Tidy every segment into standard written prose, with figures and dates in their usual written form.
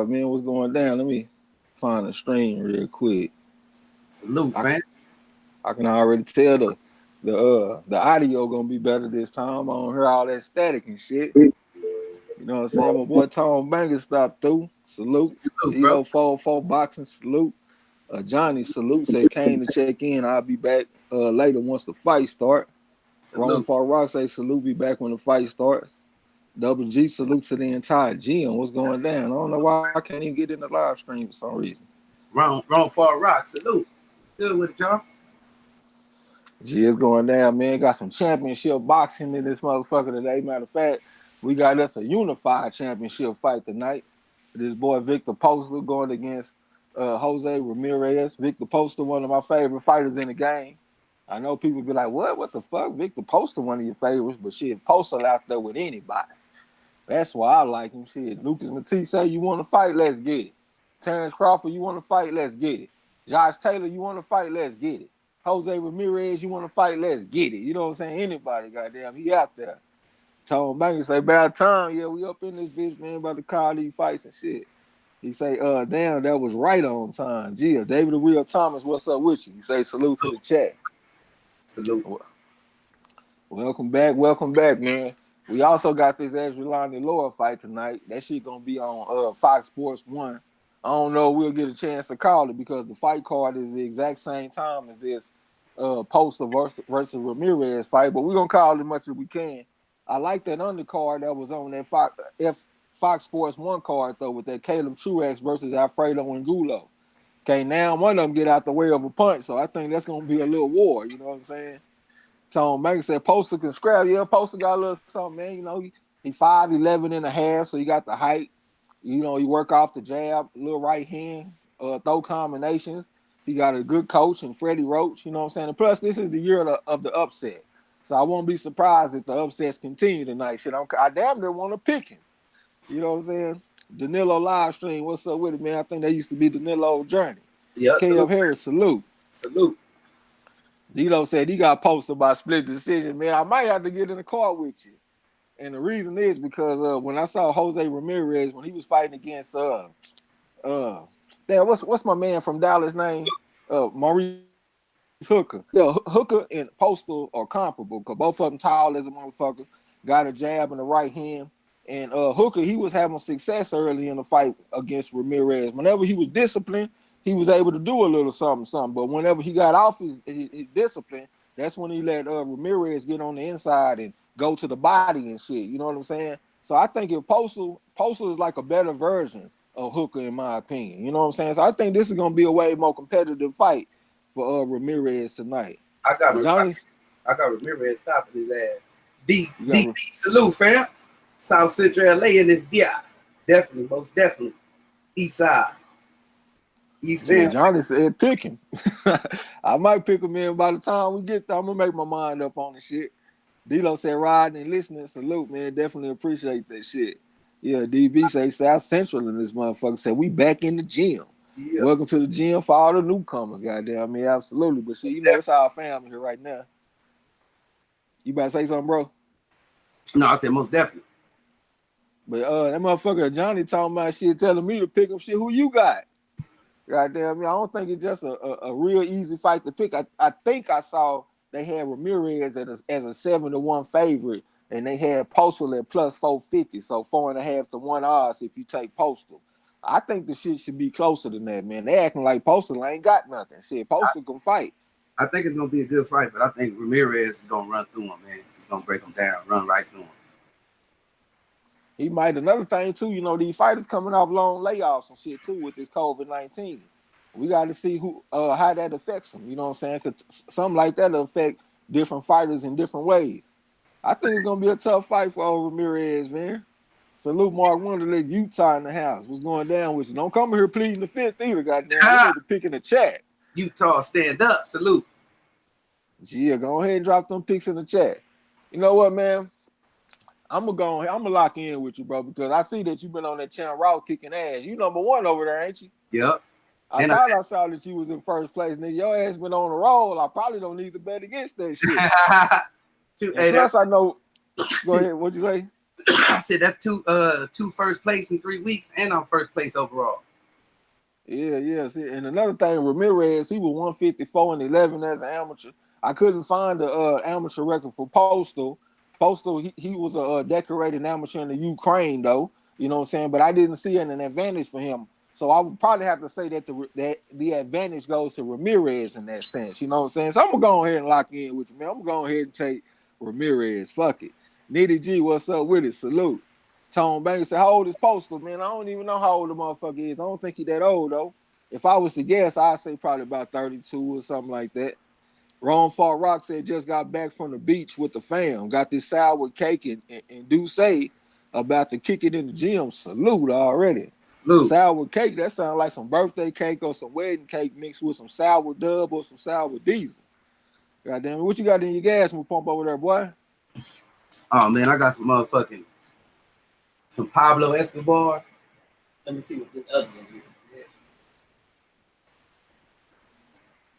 man, what's going down? Let me find a stream real quick. Salute, I, fam. I can already tell the audio gonna be better this time. I don't hear all that static and shit. You know what I'm saying? My boy Tom Banger stopped through. Salute. Salute, bro. Evo 404 boxing salute. Johnny salute said came to check in. I'll be back later once the fight start. Rome Salute. Far Rock say salute be back when the fight starts. Double G salute to the entire gym. What's going down? I don't know why I can't even get in the live stream for some reason. Wrong far rock. Salute. Good with it, y'all. G is going down, man. Got some championship boxing in this motherfucker today. Matter of fact, we got us a unified championship fight tonight. This boy Viktor Postol going against Jose Ramirez. Viktor Postol, one of my favorite fighters in the game. I know people be like, what the fuck? Viktor Postol, one of your favorites, but shit, Postol out there with anybody. That's why I like him. Shit, Lucas Matisse say, you want to fight? Let's get it. Terrence Crawford, you want to fight? Let's get it. Josh Taylor, you want to fight? Let's get it. Jose Ramirez, you want to fight? Let's get it. You know what I'm saying? Anybody, goddamn, he out there. Tom Banger say, bad time. Yeah, we up in this bitch, man, about to call these fights and shit. He say, damn, that was right on time. Gia, David the Real Thomas, what's up with you? He say, salute to the chat. Salute. Welcome back, man. We also got this Ezralani Laura fight tonight. That shit gonna be on Fox Sports 1. I don't know if we'll get a chance to call it because the fight card is the exact same time as this Postol versus Ramirez fight, but we're gonna call it as much as we can. I like that undercard that was on that Fox Sports 1 card though, with that Caleb Truax versus Alfredo Angulo. Okay, now one of them get out the way of a punch, so I think that's gonna be a little war, you know what I'm saying? Tom Baker said Postol can scrap. Yeah, Postol got a little something, man. You know, he 5'11" and a half, so he got the height. You know, he work off the jab, little right hand, throw combinations. He got a good coach and Freddie Roach, you know what I'm saying? And plus, this is the year of the upset. So I won't be surprised if the upsets continue tonight. Shit, I damn near want to pick him. You know what I'm saying? Danilo live stream, what's up with it, man? I think that used to be Danilo Journey. Yeah, KF Harris, salute. Salute. Dilo said he got posted by split decision. Man, I might have to get in the car with you. And the reason is because when I saw Jose Ramirez when he was fighting against what's my man from Dallas name? Maurice Hooker. Yeah, Hooker and Postol are comparable because both of them tall as a motherfucker, got a jab in the right hand. And Hooker, he was having success early in the fight against Ramirez. Whenever he was disciplined, he was able to do a little something. But whenever he got off his discipline, that's when he let Ramirez get on the inside and go to the body and shit. You know what I'm saying? So I think if Postol is like a better version of Hooker, in my opinion. You know what I'm saying? So I think this is going to be a way more competitive fight for Ramirez tonight. I got Ramirez stopping his ass. D salute, fam. South Central LA in this BI. Definitely, most definitely. East side. Yeah, Johnny said pick him. I might pick him in by the time we get there. I'm gonna make my mind up on the shit. D-Lo said riding and listening, salute, man. Definitely appreciate that shit. Yeah, DB say South Central in this motherfucker said we back in the gym. Yeah. Welcome to the gym for all the newcomers, goddamn. I mean, absolutely. But shit, you know, it's our family here right now. You about to say something, bro? No, I said most definitely. But that motherfucker Johnny talking about shit, telling me to pick up shit. Who you got? Goddamn, I mean, I don't think it's just a real easy fight to pick. I think I saw they had Ramirez as a 7-1 favorite, and they had Postol at plus 450, so 4.5 to 1 odds if you take Postol. I think the shit should be closer than that, man. They acting like Postol ain't got nothing. Shit, Postol can fight. I think it's gonna be a good fight, but I think Ramirez is gonna run through him, man. He's gonna break him down, run right through him. He might. Another thing too, you know, these fighters coming off long layoffs and shit too with this COVID-19. We got to see how that affects them. You know what I'm saying? Because something like that will affect different fighters in different ways. I think it's gonna be a tough fight for old Ramirez, man. Salute Mark Wonderlick, Utah in the house. What's going down with you? Don't come here pleading the fifth either, goddamn. We need to pick in the chat. Utah, stand up. Salute. Yeah, go ahead and drop them picks in the chat. You know what, man? I'm gonna lock in with you, bro, because I see that you've been on that channel Rouse kicking ass. You number one over there, ain't you? Yep. I thought I saw that you was in first place, nigga. Your ass been on the roll. I probably don't need to bet against that shit. Plus, I know. Go ahead. What'd you say? I said that's two first place in 3 weeks, and I'm first place overall. Yeah. See, and another thing, Ramirez, he was 154-11 as an amateur. I couldn't find the amateur record for Postol. Postal, he was a decorated amateur in the Ukraine, though. You know what I'm saying? But I didn't see an advantage for him. So I would probably have to say that the advantage goes to Ramirez in that sense. You know what I'm saying? So I'm gonna go ahead and lock in with you, man. I'm gonna go ahead and take Ramirez. Fuck it. Nitty G, what's up with it? Salute. Tone Banger said, "How old is Postal, man? I don't even know how old the motherfucker is. I don't think he that old though. If I was to guess, I'd say probably about 32 or something like that." Ron Far Rock said just got back from the beach with the fam. Got this sour cake and do say about to kick it in the gym. Salute already. Salute. Sour cake, that sounds like some birthday cake or some wedding cake mixed with some sour dub or some sour diesel. Goddamn it. What you got in your gas pump over there, boy? Oh man, I got some Pablo Escobar. Let me see what this other one is. Yeah.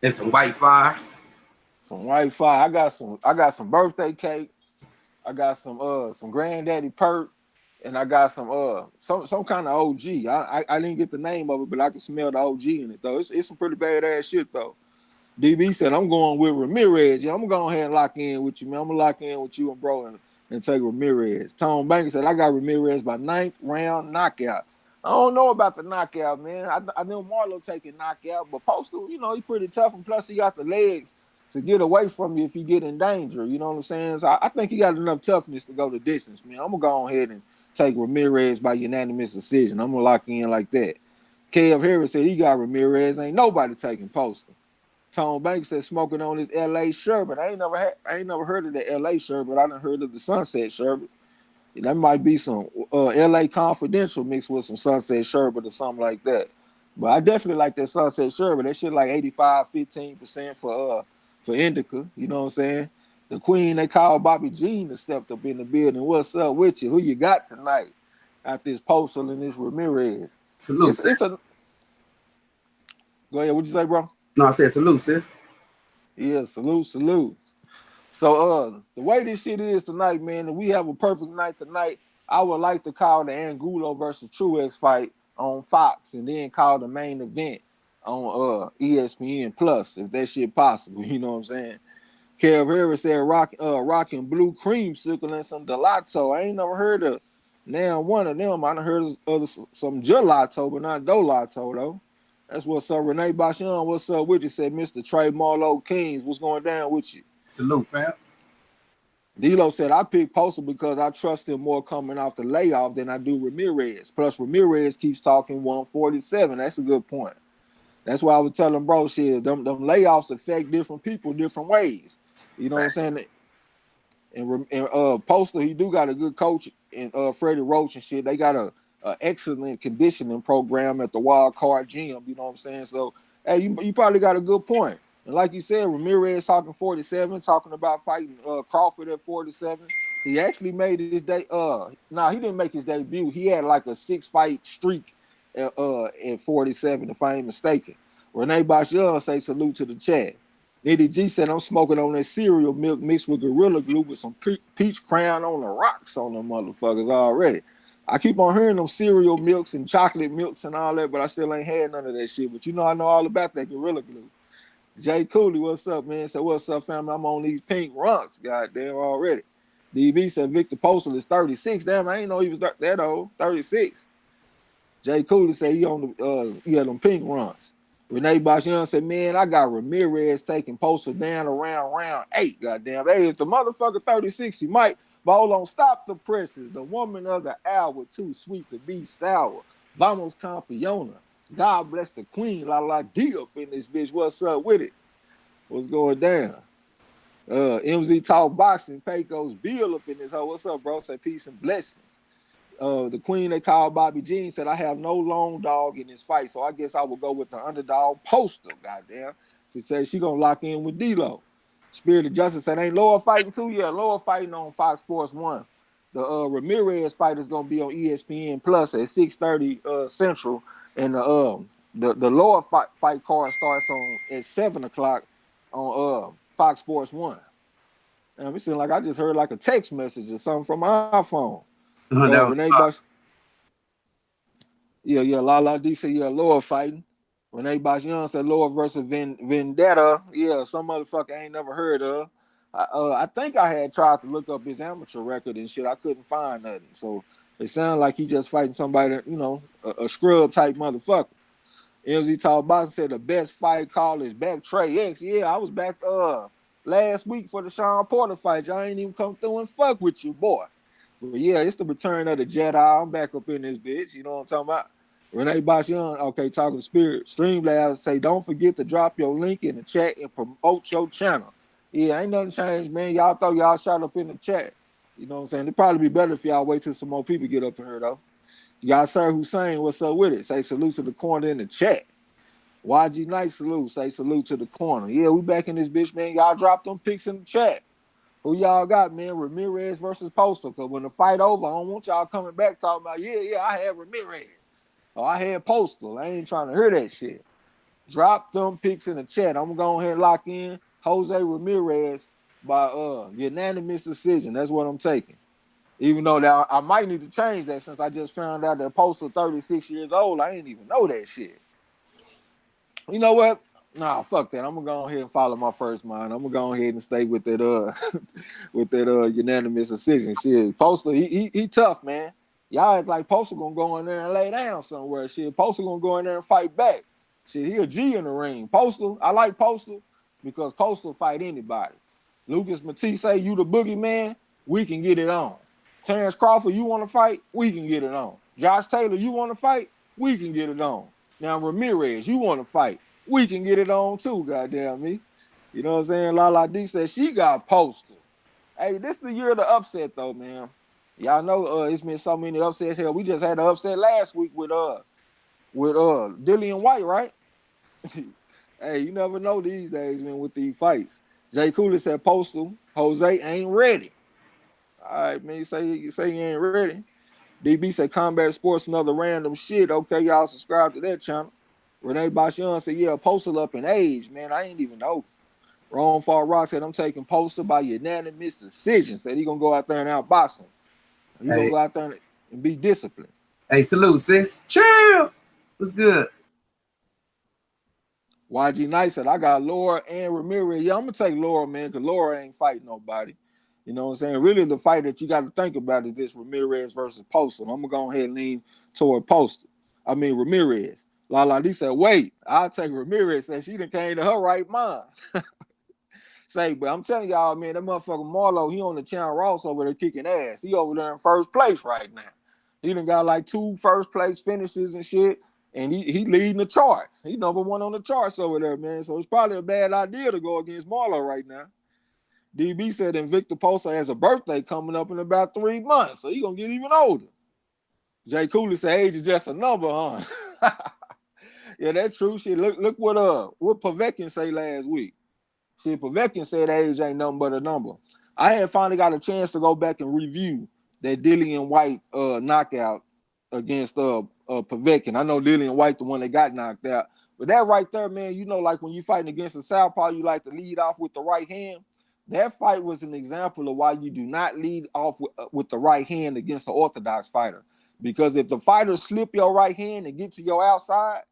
And some White Fire. Some White Fire. I got some birthday cake. I got some Granddaddy Perk, and I got some kind of OG. I didn't get the name of it, but I can smell the OG in it though. It's some pretty badass shit though. DB said I'm going with Ramirez. Yeah, I'm gonna go ahead and lock in with you, man. I'm gonna lock in with you and bro and take Ramirez. Tone Banker said I got Ramirez by 9th round knockout. I don't know about the knockout, man. I know Marlo taking knockout, but Postal, you know, he's pretty tough, and plus he got the legs to get away from you if you get in danger. You know what I'm saying? So I think he got enough toughness to go the distance, man. I'm gonna go ahead and take Ramirez by unanimous decision. I'm gonna lock in like that. Kev Harris said he got Ramirez. Ain't nobody taking Postal. Tone Banks said smoking on his LA sherbet. I ain't never heard of the LA sherbet. I done heard of the Sunset sherbet. That might be some LA Confidential mixed with some Sunset sherbet or something like that. But I definitely like that Sunset sherbet. That shit like 85-15% for indica. You know what I'm saying? The queen they call Bobby Jean has stepped up in the building. What's up with you? Who you got tonight? Out this Postal and this Ramirez. Salute, It's a Go ahead. What'd you say, bro? No, I said salute, sis. Yeah, salute. So the way this shit is tonight, man, and we have a perfect night tonight, I would like to call the Angulo versus Truex fight on Fox and then call the main event on ESPN Plus, if that shit possible. You know what I'm saying? Kev Harris said rocking blue creamsicle and some gelato. I ain't never heard of now one of them. I done heard of some gelato, but not Dolato though. That's what's up. Renee Bashan, what's up with you? Said Mr. Trey Marlowe Kings. What's going down with you? Salute, fam. D'Lo said, I picked Postal because I trust him more coming off the layoff than I do Ramirez. Plus, Ramirez keeps talking 147. That's a good point. That's why I was telling bro, shit, them layoffs affect different people different ways. You know what I'm saying? And Postal, he do got a good coach in Freddie Roach and shit. They got a excellent conditioning program at the Wild Card Gym. You know what I'm saying? So, hey, you probably got a good point. And like you said, Ramirez talking 47, talking about fighting Crawford at 47. He actually made his he didn't make his debut. He had like a 6-fight streak at 47, if I ain't mistaken. Renee Bashan say salute to the chat. Nitty G said I'm smoking on that cereal milk mixed with Gorilla Glue with some peach crown on the rocks on them motherfuckers already. I keep on hearing them cereal milks and chocolate milks and all that, but I still ain't had none of that shit. But you know I know all about that Gorilla Glue. Jay Cooley, what's up, man? So what's up, family? I'm on these pink runts, goddamn, already. DB said Viktor Postol is 36. Damn, I ain't know he was that old. 36. Jay Cooley said he had them pink runs. Renee Bashan said, man, I got Ramirez taking Postol down around round 8. Goddamn. Hey, if the motherfucker 36, he might. But hold on, stop the presses. The woman of the hour, too sweet to be sour. Vamos campeona. God bless the queen. La D up in this bitch. What's up with it? What's going down? MZ Talk Boxing. Pecos Bill up in this hoe. What's up, bro? Say peace and blessings. The queen they call Bobby Jean said, I have no lone dog in this fight, so I guess I will go with the underdog Postal, goddamn. She said she gonna lock in with D-Lo. Spirit of Justice said, ain't Laura fighting too? Yeah, Laura fighting on Fox Sports 1. The Ramirez fight is gonna be on ESPN Plus at 6:30 Central, and the Laura fight card starts on at 7 o'clock on Fox Sports 1. And it seemed like I just heard like a text message or something from my iPhone. That was Renee Bosch. Yeah, Lala D said, yeah, Laura fighting. Renee Young said Laura versus Vendetta. Yeah, some motherfucker I ain't never heard of. I think I had tried to look up his amateur record and shit. I couldn't find nothing. So it sounded like he just fighting somebody, you know, a scrub type motherfucker. MZ Tall Boxing said the best fight call is back Trey X. Yeah, I was back last week for the Sean Porter fight. Y'all ain't even come through and fuck with you, boy. But yeah, it's the return of the Jedi. I'm back up in this bitch. You know what I'm talking about? Renee Young, okay, talking spirit. Streamlabs say, don't forget to drop your link in the chat and promote your channel. Yeah, ain't nothing changed, man. Y'all throw y'all shot up in the chat. You know what I'm saying? It'd probably be better if y'all wait till some more people get up in here, though. Y'all, Sir Hussein, what's up with it? Say salute to the corner in the chat. YG Night salute. Say salute to the corner. Yeah, we back in this bitch, man. Y'all drop them pics in the chat. Who y'all got, man? Ramirez versus Postol. Because when the fight over, I don't want y'all coming back talking about, yeah, I had Ramirez. Or I had Postol. I ain't trying to hear that shit. Drop them pics in the chat. I'm going to go ahead and lock in Jose Ramirez by unanimous decision. That's what I'm taking. Even though that I might need to change that since I just found out that Postol 36 years old. I ain't even know that shit. You know what? Nah, fuck that. I'm gonna go ahead and follow my first mind. I'm gonna go ahead and stay with that with that unanimous decision. Shit, Postol, he tough, man. Y'all act like Postol gonna go in there and lay down somewhere. Shit, Postol gonna go in there and fight back. Shit, he a G in the ring. Postol, I like Postol because Postol fight anybody. Lucas Matisse say you the boogeyman, we can get it on. Terrence Crawford, you want to fight? We can get it on. Josh Taylor, you want to fight? We can get it on. Now Ramirez, you want to fight? We can get it on too, goddamn me. You know what I'm saying? Lala D said she got Postol. Hey, this the year of the upset though, man. Y'all know it's been so many upsets. Hell, we just had an upset last week with Dillian White, right? Hey, you never know these days, man, with these fights. Jay Cooley said Postol, Jose ain't ready. All right, man, you say he ain't ready. DB said Combat Sports, another random shit. Okay, y'all subscribe to that channel. Renee Bashan said, yeah, Postol up in age, man. I ain't even know. Ron Far Rock said, I'm taking Postol by unanimous decision. Said he gonna go out there and outbox him. He gonna go out there and be disciplined. Hey, salute, sis. Chill. What's good? YG Knight said, I got Laura and Ramirez. Yeah, I'm gonna take Laura, man, because Laura ain't fighting nobody. You know what I'm saying? Really, the fight that you got to think about is this Ramirez versus Postol. I'm gonna go ahead and lean toward Ramirez. Lala D said, wait, I'll take Ramirez. Said she done came to her right mind. Say, but I'm telling y'all, man, that motherfucker Marlo, he on the Channel Ross over there kicking ass. He over there in first place right now. He done got like 2 first place finishes and shit. And he leading the charts. He number 1 on the charts over there, man. So it's probably a bad idea to go against Marlo right now. DB said that Viktor Postol has a birthday coming up in about 3 months, so he's gonna get even older. Jay Cooley said age is just a number, huh? Yeah, that's true. Shit, look what Povetkin say last week. See, Povetkin said age ain't nothing but a number. I had finally got a chance to go back and review that Dillian White knockout against Povetkin. I know Dillian White the one that got knocked out, but that right there, man, you know, like when you fighting against a southpaw, you like to lead off with the right hand. That fight was an example of why you do not lead off with the right hand against an orthodox fighter. Because if the fighters slip your right hand and get to your outside,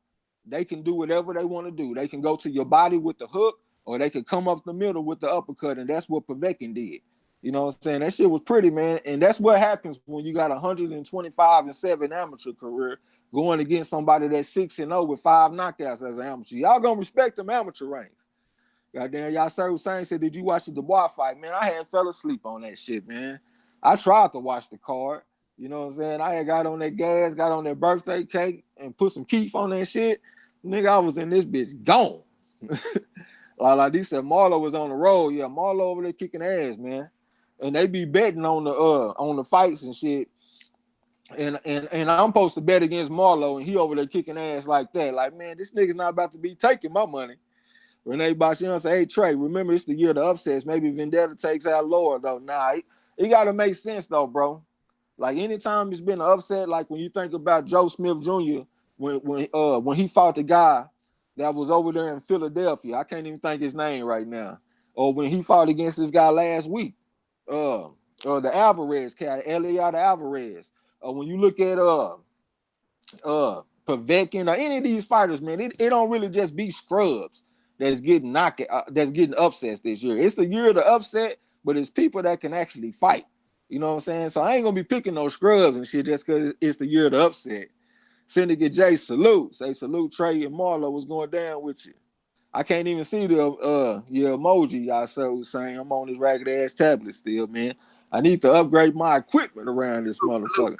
they can do whatever they want to do. They can go to your body with the hook, or they could come up the middle with the uppercut, and that's what Povetkin did. You know what I'm saying? That shit was pretty, man. And that's what happens when you got 125-7 amateur career going against somebody that's 6-0 with 5 knockouts as an amateur. Y'all gonna respect them amateur ranks. Goddamn, y'all Sir Hussein said, did you watch the Dubois fight? Man, I had fell asleep on that shit, man. I tried to watch the card. You know what I'm saying? I had got on that gas, got on that birthday cake, and put some Keef on that shit. Nigga, I was in this bitch gone. Like they said, Marlo was on the road. Yeah, Marlo over there kicking ass, man. And they be betting on the fights and shit. And I'm supposed to bet against Marlo, and he over there kicking ass like that. Like, man, this nigga's not about to be taking my money. Renee Bashian say, hey, Trey, remember it's the year of the upsets. Maybe Vendetta takes out Laura, though. Nah, it got to make sense, though, bro. Like, anytime it's been an upset, like when you think about Joe Smith Jr., when he fought the guy that was over there in Philadelphia. I can't even think his name right now. Or when he fought against this guy last week. the Alvarez cat, Eliot Alvarez. When you look at Povetkin or any of these fighters, man, it don't really just be scrubs that's getting that's getting upsets this year. It's the year of the upset, but it's people that can actually fight. You know what I'm saying? So I ain't gonna be picking no scrubs and shit just because it's the year of the upset. Syndicate J, salute. Say salute Trey and Marlo. What's going down with you? I can't even see your emoji y'all so saying. I'm on this ragged ass tablet still, man. I need to upgrade my equipment around this motherfucker.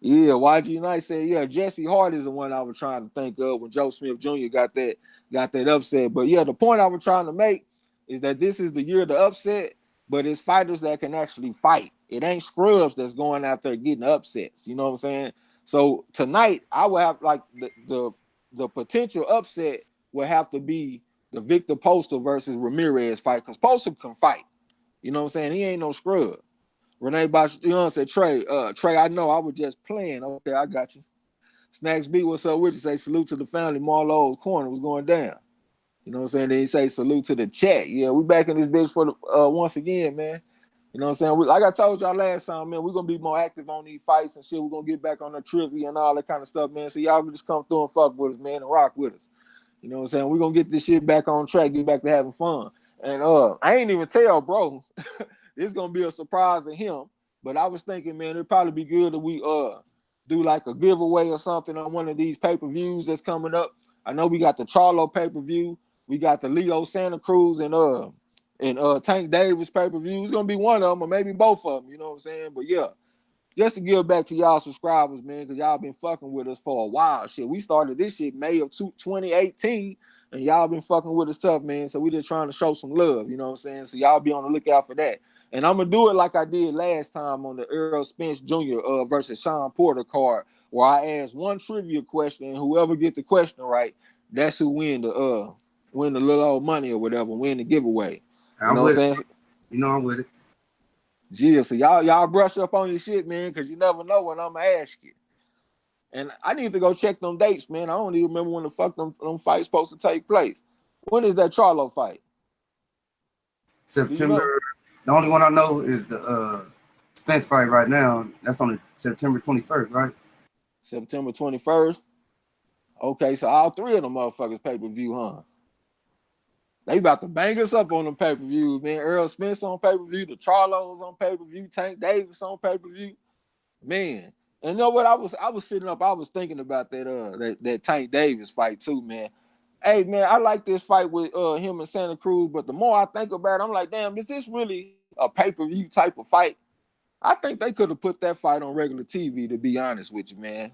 Yeah, YG Knight said, yeah, Jesse Hart is the one I was trying to think of when Joe Smith Jr. got that upset. But yeah, the point I was trying to make is that this is the year of the upset, but it's fighters that can actually fight. It ain't scrubs that's going out there getting upsets. You know what I'm saying? So tonight I would have like the potential upset would have to be the Viktor Postol versus Ramirez fight because Postol can fight. You know what I'm saying? He ain't no scrub. Renee Bosch, you know, said Trey, I know I was just playing. Okay, I got you. Snacks B, what's up with you? Say salute to the family. MARLO'S corner was going down. You know what I'm saying? Then he say salute to the chat. Yeah, we back in this bitch for the once again, man. You know what I'm saying? Like I told y'all last time, man, we're gonna be more active on these fights and shit. We're gonna get back on the trivia and all that kind of stuff, man. So y'all can just come through and fuck with us, man, and rock with us. You know what I'm saying? We're gonna get this shit back on track, get back to having fun. And I ain't even tell, bro. It's gonna be a surprise to him. But I was thinking, man, it'd probably be good that we do like a giveaway or something on one of these pay-per-views that's coming up. I know we got the Charlo pay-per-view, we got the Leo Santa Cruz and Tank Davis pay-per-view. It's gonna be one of them, or maybe both of them, you know what I'm saying? But yeah, just to give back to y'all subscribers, man, because y'all been fucking with us for a while. Shit, we started this shit May of 2018, and y'all been fucking with us tough, man. So we just trying to show some love, you know what I'm saying? So y'all be on the lookout for that. And I'm gonna do it like I did last time on the Earl Spence Jr. Versus Sean Porter card, where I asked one trivia question, and whoever get the question right, that's who win the little old money or whatever, win the giveaway. You know what I'm saying? You know I'm with it. Yeah, so y'all brush up on your shit, man, because you never know when I'm gonna ask you. And I need to go check them dates, man. I don't even remember when the fuck them fights supposed to take place. When is that Charlo fight? September. You know? The only one I know is the Spence fight right now. That's on September 21st, right? September 21st. Okay, so all three of them motherfuckers pay-per-view, huh? They about to bang us up on them pay-per-views, man. Earl Spence on pay-per-view, the Charlos on pay-per-view, Tank Davis on pay-per-view. Man. And you know what? I was sitting up, I was thinking about that Tank Davis fight too, man. Hey man, I like this fight with him and Santa Cruz, but the more I think about it, I'm like, damn, is this really a pay-per-view type of fight? I think they could have put that fight on regular TV, to be honest with you, man.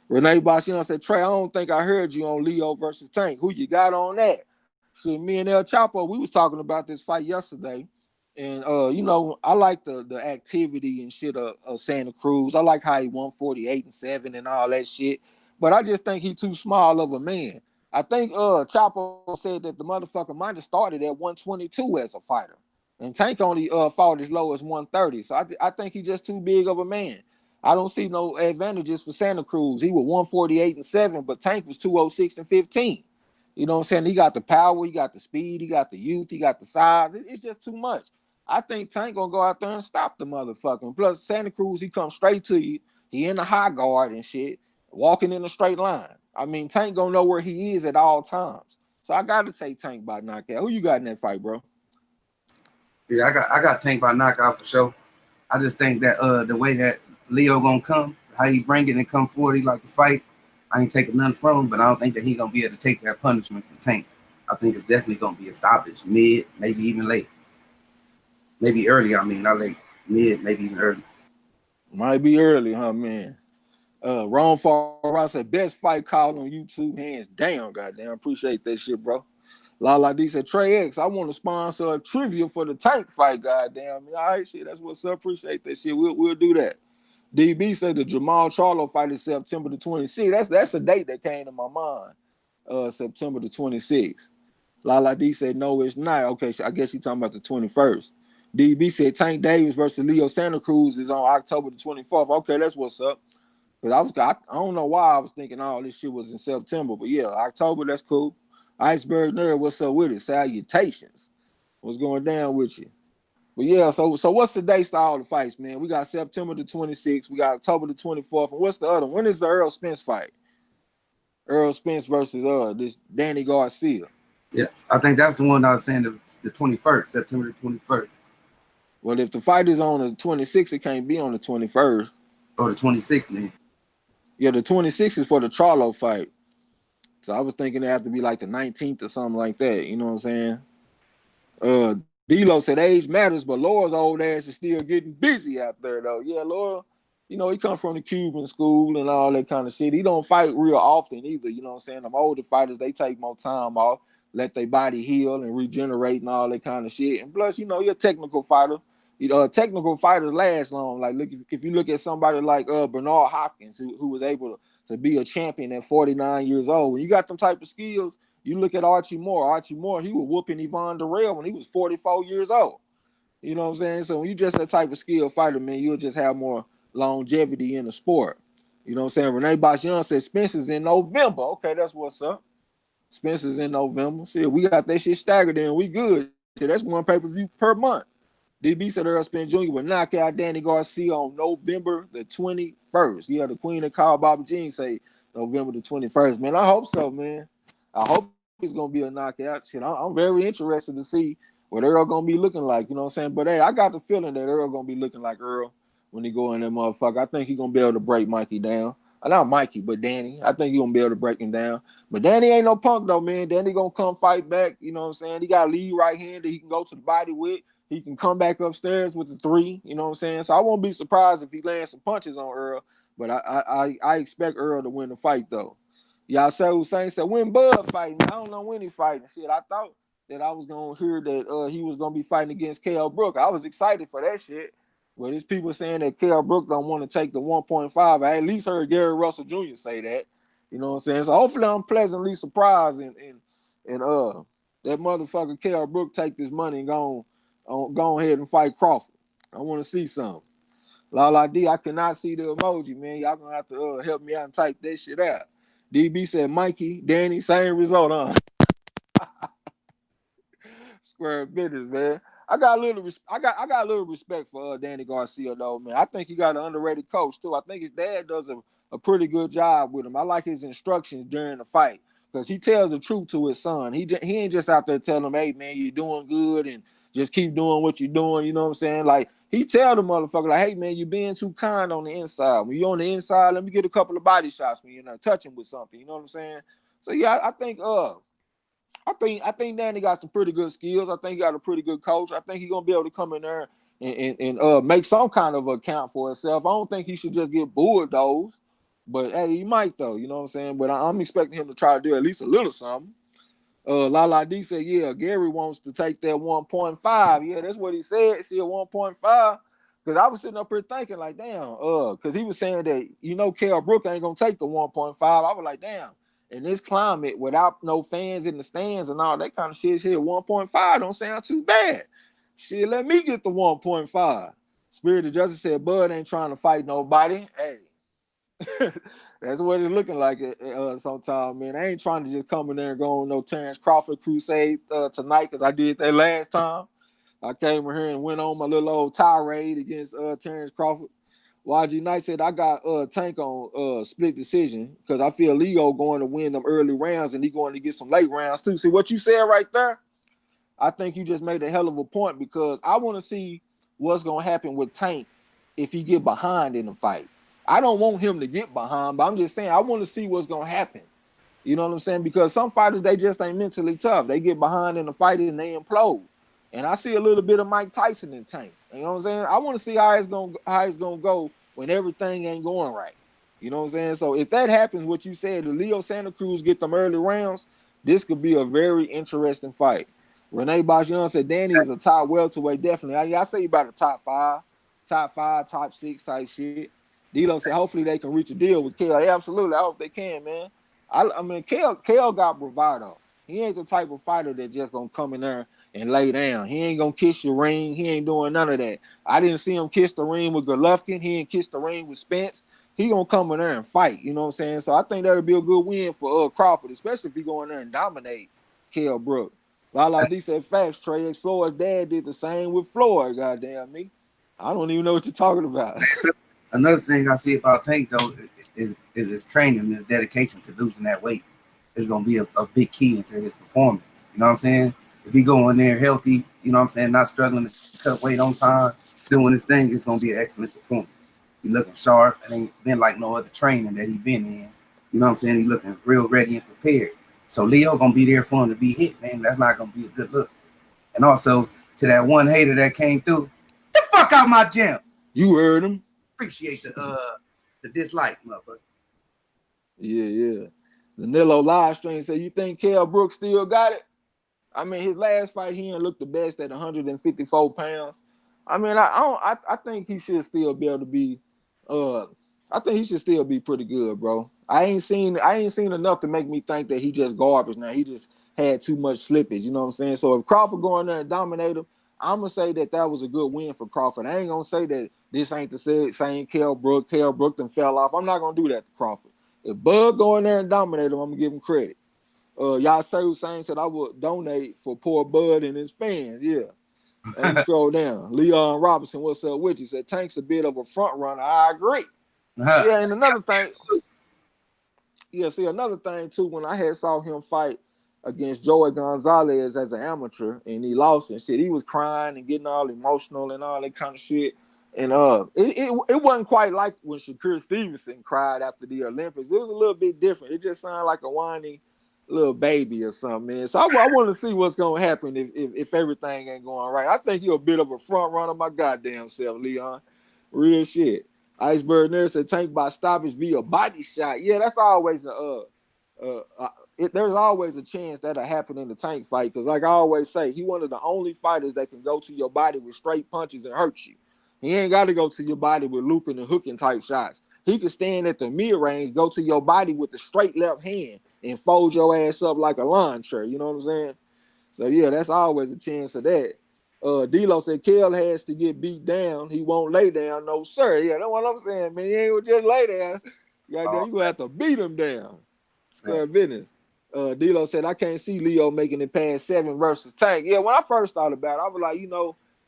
Renee Bosch, said, Trey, I don't think I heard you on Leo versus Tank. Who you got on that? So me and El Chapo, we was talking about this fight yesterday. And I like the activity and shit of Santa Cruz. I like how he won 48-7 and all that shit. But I just think he too small of a man. I think Chapo said that the motherfucker might have started at 122 as a fighter. And Tank only fought as low as 130. So I think he's just too big of a man. I don't see no advantages for Santa Cruz. He was 148-7, but Tank was 206-15. You know what I'm saying? He got the power, he got the speed, he got the youth, he got the size. It's just too much. I think Tank gonna go out there and stop the motherfucker. Plus, Santa Cruz, he comes straight to you. He in the high guard and shit, walking in a straight line. I mean, Tank gonna know where he is at all times. So I got to take Tank by knockout. Who you got in that fight, bro? Yeah, I got Tank by knockout for sure. I just think that the way that Leo gonna come, how he bring it and come forward, he like to fight. I ain't taking nothing from him, but I don't think that he gonna be able to take that punishment from Tank. I think it's definitely gonna be a stoppage, mid, maybe even late. Maybe early, I mean, not late. Mid, maybe even early. Might be early, huh, man? Ron Farrar said, best fight call on YouTube, hands down, goddamn. Appreciate that shit, bro. Lala D said, Trey X, I want to sponsor a trivia for the Tank fight, goddamn. All right, shit, that's what's up. Appreciate that shit. We'll do that. DB said the Jamal Charlo fight is September the 26th. That's the date that came to my mind. September the 26th. Lala D said, no, it's not. Okay, so I guess he's talking about the 21st. DB said Tank Davis versus Leo Santa Cruz is on October the 24th. Okay, that's what's up. Because I don't know why I was thinking all this shit was in September, but yeah, October, that's cool. Iceberg Nerd, what's up with it? Salutations. What's going down with you? But yeah, so what's the dates to all the fights, man? We got September the 26th, we got October the 24th, and what's the other one? When is the Earl Spence fight? Earl Spence versus this Danny Garcia. Yeah, I think that's the one I was saying, the 21st, September the 21st. Well, if the fight is on the 26th, it can't be on the 21st. Or the 26th then. Yeah, the 26th is for the Charlo fight. So I was thinking it had to be like the 19th or something like that. You know what I'm saying? D'Lo said age matters, but Laura's old ass is still getting busy out there though. Yeah, Laura, you know, he comes from the Cuban school and all that kind of shit. He don't fight real often either. You know what I'm saying? Them older fighters, they take more time off, let their body heal and regenerate and all that kind of shit. And plus, you know, you're a technical fighter. You know, technical fighters last long. Like, look, if you look at somebody like Bernard Hopkins, who was able to be a champion at 49 years old, when you got them type of skills, you look at Archie Moore. Archie Moore, he was whooping Yvonne Durrell when he was 44 years old. You know what I'm saying? So when you just that type of skill fighter, man, you'll just have more longevity in the sport. You know what I'm saying? Renee Bashian said Spencer's in November. Okay, that's what's up. Spencer's in November. See, we got that shit staggered in. We good. See, that's one pay-per-view per month. DB said Earl Spence Jr. will knock out Danny Garcia on November the 21st. Yeah, the Queen of Call Bobby Jean say November the 21st. Man, I hope so, man. I hope it's gonna be a knockout. Shit, I'm very interested to see what Earl gonna be looking like. You know what I'm saying? But hey, I got the feeling that Earl gonna be looking like Earl when he go in that motherfucker. I think he gonna be able to break Mikey down. Not Mikey, but Danny. I think he gonna be able to break him down. But Danny ain't no punk though, man. Danny gonna come fight back. You know what I'm saying? He got a lead right hand that he can go to the body with. He can come back upstairs with the 3. You know what I'm saying? So I won't be surprised if he lands some punches on Earl. But I expect Earl to win the fight though. Y'all say Hussein said when Bud fighting. I don't know when he fighting. Shit, I thought that I was gonna hear that he was gonna be fighting against Kell Brook. I was excited for that shit. But there's people saying that Kell Brook don't want to take the 1.5. I at least heard Gary Russell Jr. say that. You know what I'm saying? So hopefully I'm pleasantly surprised and that motherfucker Kell Brook take this money and go ahead and fight Crawford. I want to see something. Lala D, I cannot see the emoji, man. Y'all gonna have to help me out and type that shit out. DB said Mikey, Danny, same result, huh? Square business, man. I got a little respect for Danny Garcia though, man. I think he got an underrated coach too. I think his dad does a pretty good job with him. I like his instructions during the fight because he tells the truth to his son. He ain't just out there telling him, "Hey, man, you're doing good and just keep doing what you're doing." You know what I'm saying? Like he tell the motherfucker, like, "Hey, man, you're being too kind on the inside. When you're on the inside, let me get a couple of body shots when you're not touching with something." You know what I'm saying? So yeah, I think Danny got some pretty good skills. I think he got a pretty good coach. I think he's gonna be able to come in there and make some kind of account for himself. I don't think he should just get bulldozed, but hey, he might though. You know what I'm saying? But I'm expecting him to try to do at least a little something. Lala D said, yeah, Gary wants to take that 1.5. Yeah, that's what he said. See, a 1.5. Because I was sitting up here thinking, like, damn, because he was saying that, Kell Brook ain't going to take the 1.5. I was like, damn, in this climate, without no fans in the stands and all that kind of shit, 1.5 don't sound too bad. Shit, let me get the 1.5. Spirit of Justice said, Bud ain't trying to fight nobody. Hey, that's what it's looking like sometimes, man. I ain't trying to just come in there and go on no Terrence Crawford crusade tonight because I did that last time. I came in here and went on my little old tirade against Terrence Crawford. YG Knight said I got Tank on split decision because I feel Leo going to win them early rounds and he going to get some late rounds too. See what you said right there? I think you just made a hell of a point because I want to see what's going to happen with Tank if he get behind in the fight. I don't want him to get behind, but I'm just saying I want to see what's going to happen. You know what I'm saying? Because some fighters, they just ain't mentally tough. They get behind in the fight and they implode. And I see a little bit of Mike Tyson in Tank. You know what I'm saying? I want to see how it's gonna go when everything ain't going right. You know what I'm saying? So if that happens, what you said, the Leo Santa Cruz get them early rounds, this could be a very interesting fight. Renee Bashian said Danny is a top welterweight, definitely. I say about a top five, top 6 type shit. D'Lo said hopefully they can reach a deal with Kell. Yeah, absolutely. I hope they can, man. I mean, Kell got bravado. He ain't the type of fighter that just gonna come in there and lay down. He ain't gonna kiss your ring. He ain't doing none of that. I didn't see him kiss the ring with Golovkin. He ain't kiss the ring with Spence. He gonna come in there and fight. You know what I'm saying? So I think that'll be a good win for Crawford, especially if he go in there and dominate Kell Brook. Lala D said facts. Trey X Floyd's dad did the same with Floyd. Goddamn me. I don't even know what you're talking about. Another thing I see about Tank though is his training and his dedication to losing that weight. Is gonna be a big key into his performance. You know what I'm saying? If he go in there healthy, you know what I'm saying, not struggling to cut weight on time, doing his thing, it's gonna be an excellent performance. He looking sharp. It ain't been like no other training that he been in. You know what I'm saying? He looking real ready and prepared. So Leo gonna be there for him to be hit, man. That's not gonna be a good look. And also to that one hater that came through, the fuck out my gym. You heard him. Appreciate the dislike, motherfucker. Yeah. The Nilo live stream said, you think Kell Brooks still got it? I mean, his last fight, he didn't look the best at 154 pounds. I mean, I think he should still be able to be. I think he should still be pretty good, bro. I ain't seen enough to make me think that he just garbage. Now he just had too much slippage. You know what I'm saying? So if Crawford go in there and dominate him, I'm gonna say that was a good win for Crawford. I ain't gonna say that this ain't the same Kell Brook. Kell Brook done fell off. I'm not gonna do that to Crawford. If Bud go in there and dominate him, I'm gonna give him credit. Y'all Hussein said I would donate for poor Bud and his fans. Yeah. Let me scroll down. Leon Robinson, what's up with you? Said Tank's a bit of a front runner. I agree. Yeah, and another thing. Yeah, see, another thing too, when I had saw him fight against Joey Gonzalez as an amateur and he lost and shit, he was crying and getting all emotional and all that kind of shit. And it wasn't quite like when Shakur Stevenson cried after the Olympics. It was a little bit different. It just sounded like a whiny little baby or something, man. So I want to see what's gonna happen if everything ain't going right. I think you're a bit of a front runner, my goddamn self, Leon. Real shit. Iceberg Nerd said Tank by stoppage via body shot. Yeah, that's always there's always a chance that'll happen in the Tank fight because, like I always say, he one of the only fighters that can go to your body with straight punches and hurt you. He ain't got to go to your body with looping and hooking type shots. He can stand at the mid range, go to your body with the straight left hand and fold your ass up like a lawn chair. You know what I'm saying? So yeah, that's always a chance of that. D-Lo said Kell has to get beat down. He won't lay down, no sir. Yeah, that's what I'm saying, man. He ain't just lay down. You gonna have to beat him down. Square business. D-Lo said I can't see Leo making it past 7 versus Tank. Yeah, when I first thought about it, I was like,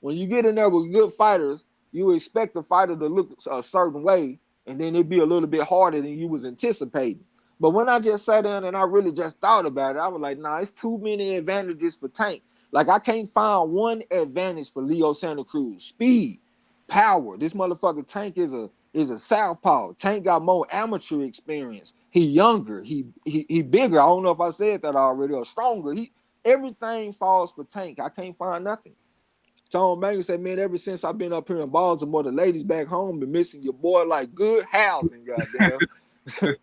when you get in there with good fighters, you expect the fighter to look a certain way, and then it'd be a little bit harder than you was anticipating. But when I just sat down and I really just thought about it, I was like, nah, it's too many advantages for Tank. Like, I can't find one advantage for Leo Santa Cruz. Speed, power. This motherfucker Tank is a southpaw. Tank got more amateur experience. He younger. He bigger. I don't know if I said that already, or stronger. Everything falls for Tank. I can't find nothing. Tom Banks said, man, ever since I've been up here in Baltimore, the ladies back home been missing your boy like good housing, goddamn.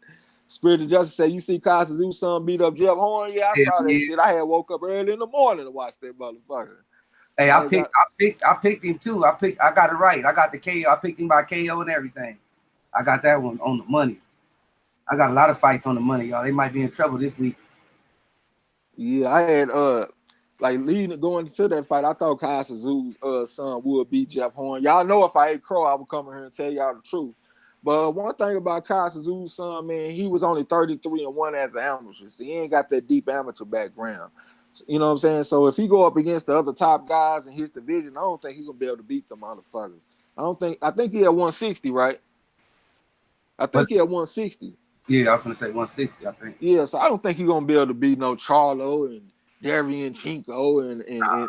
Spirit of Justice said, you see Kasazu's son beat up Jeff Horn? Yeah, I saw that shit. I had woke up early in the morning to watch that motherfucker. Hey, I picked him too. I got it right. I got the KO. I picked him by KO and everything. I got that one on the money. I got a lot of fights on the money, y'all. They might be in trouble this week. Yeah, I had going to that fight, I thought Kasazu's son would beat Jeff Horn. Y'all know if I ate crow, I would come in here and tell y'all the truth. But one thing about Kasazu's son, man, he was only 33-1 as an amateur. So he ain't got that deep amateur background. You know what I'm saying? So if he go up against the other top guys in his division, I don't think he's gonna be able to beat them motherfuckers. I think he had 160, right? I think he had 160. Yeah, I was gonna say 160, I think. Yeah, so I don't think he's gonna be able to beat no Charlo and Darian Chinko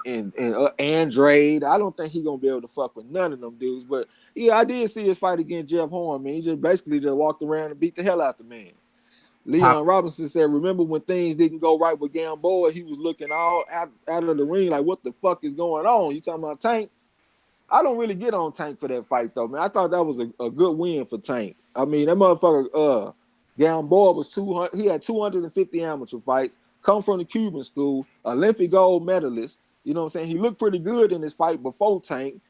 and Andrade. I don't think he's gonna be able to fuck with none of them dudes. But yeah, I did see his fight against Jeff Horn, man. He just basically just walked around and beat the hell out the man. Leon Robinson said, remember when things didn't go right with Gamboa, he was looking all out of the ring like, what the fuck is going on? You talking about Tank? I don't really get on Tank for that fight, though, man. I thought that was a good win for Tank. I mean, that motherfucker, Gamboa was 200. He had 250 amateur fights, come from the Cuban school, Olympic gold medalist. You know what I'm saying? He looked pretty good in his fight before Tank.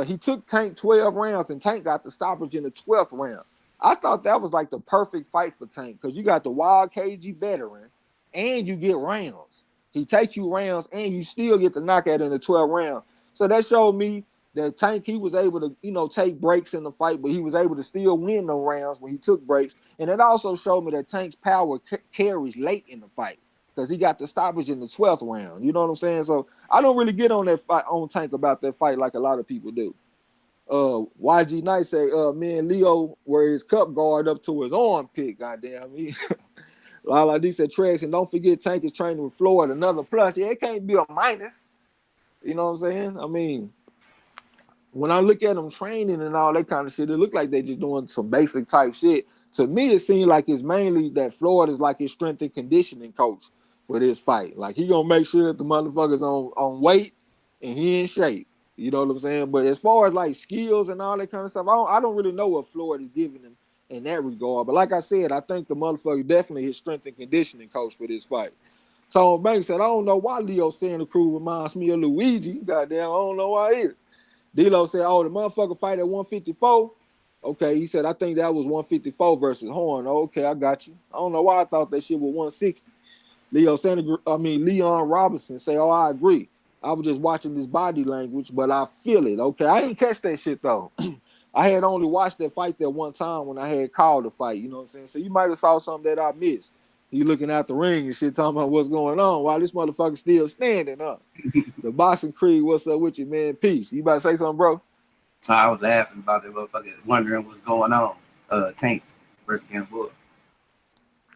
He took Tank 12 rounds, and Tank got the stoppage in the 12th round. I thought that was like the perfect fight for Tank because you got the wild KG veteran and you get rounds. He take you rounds and you still get the knockout in the 12th round. So that showed me that Tank, he was able to, take breaks in the fight, but he was able to still win the rounds when he took breaks. And it also showed me that Tank's power carries late in the fight. because he got the stoppage in the 12th round. You know what I'm saying? So I don't really get on that fight on Tank about that fight like a lot of people do. YG Knight say, me and Leo were his cup guard up to his armpit. Goddamn, Lala D said, Trex, and don't forget Tank is training with Floyd, another plus. Yeah, it can't be a minus. You know what I'm saying? I mean, when I look at them training and all that kind of shit, it look like they just doing some basic type shit. To me, it seems like it's mainly that Floyd is like his strength and conditioning coach for this fight. Like he gonna make sure that the motherfuckers on weight and he in shape. You know what I'm saying? But as far as like skills and all that kind of stuff, I don't really know what Floyd is giving him in that regard. But like I said, I think the motherfucker definitely his strength and conditioning coach for this fight. Tom Banks said, I don't know why Leo Santa Cruz reminds me of Luigi. Goddamn, I don't know why either. D-Lo said, oh, the motherfucker fight at 154? Okay, he said, I think that was 154 versus Horn. Oh, okay, I got you. I don't know why I thought that shit was 160. Leon Robinson say, oh, I agree. I was just watching this body language, but I feel it. Okay, I ain't catch that shit, though. I had only watched that fight that one time when I had called the fight, you know what I'm saying? So you might have saw something that I missed. He looking out the ring and shit, talking about what's going on while this motherfucker still standing up. The Boxing Creed, what's up with you, man? Peace. You about to say something, bro? I was laughing about that motherfucker, wondering what's going on. Tank versus Gamboa.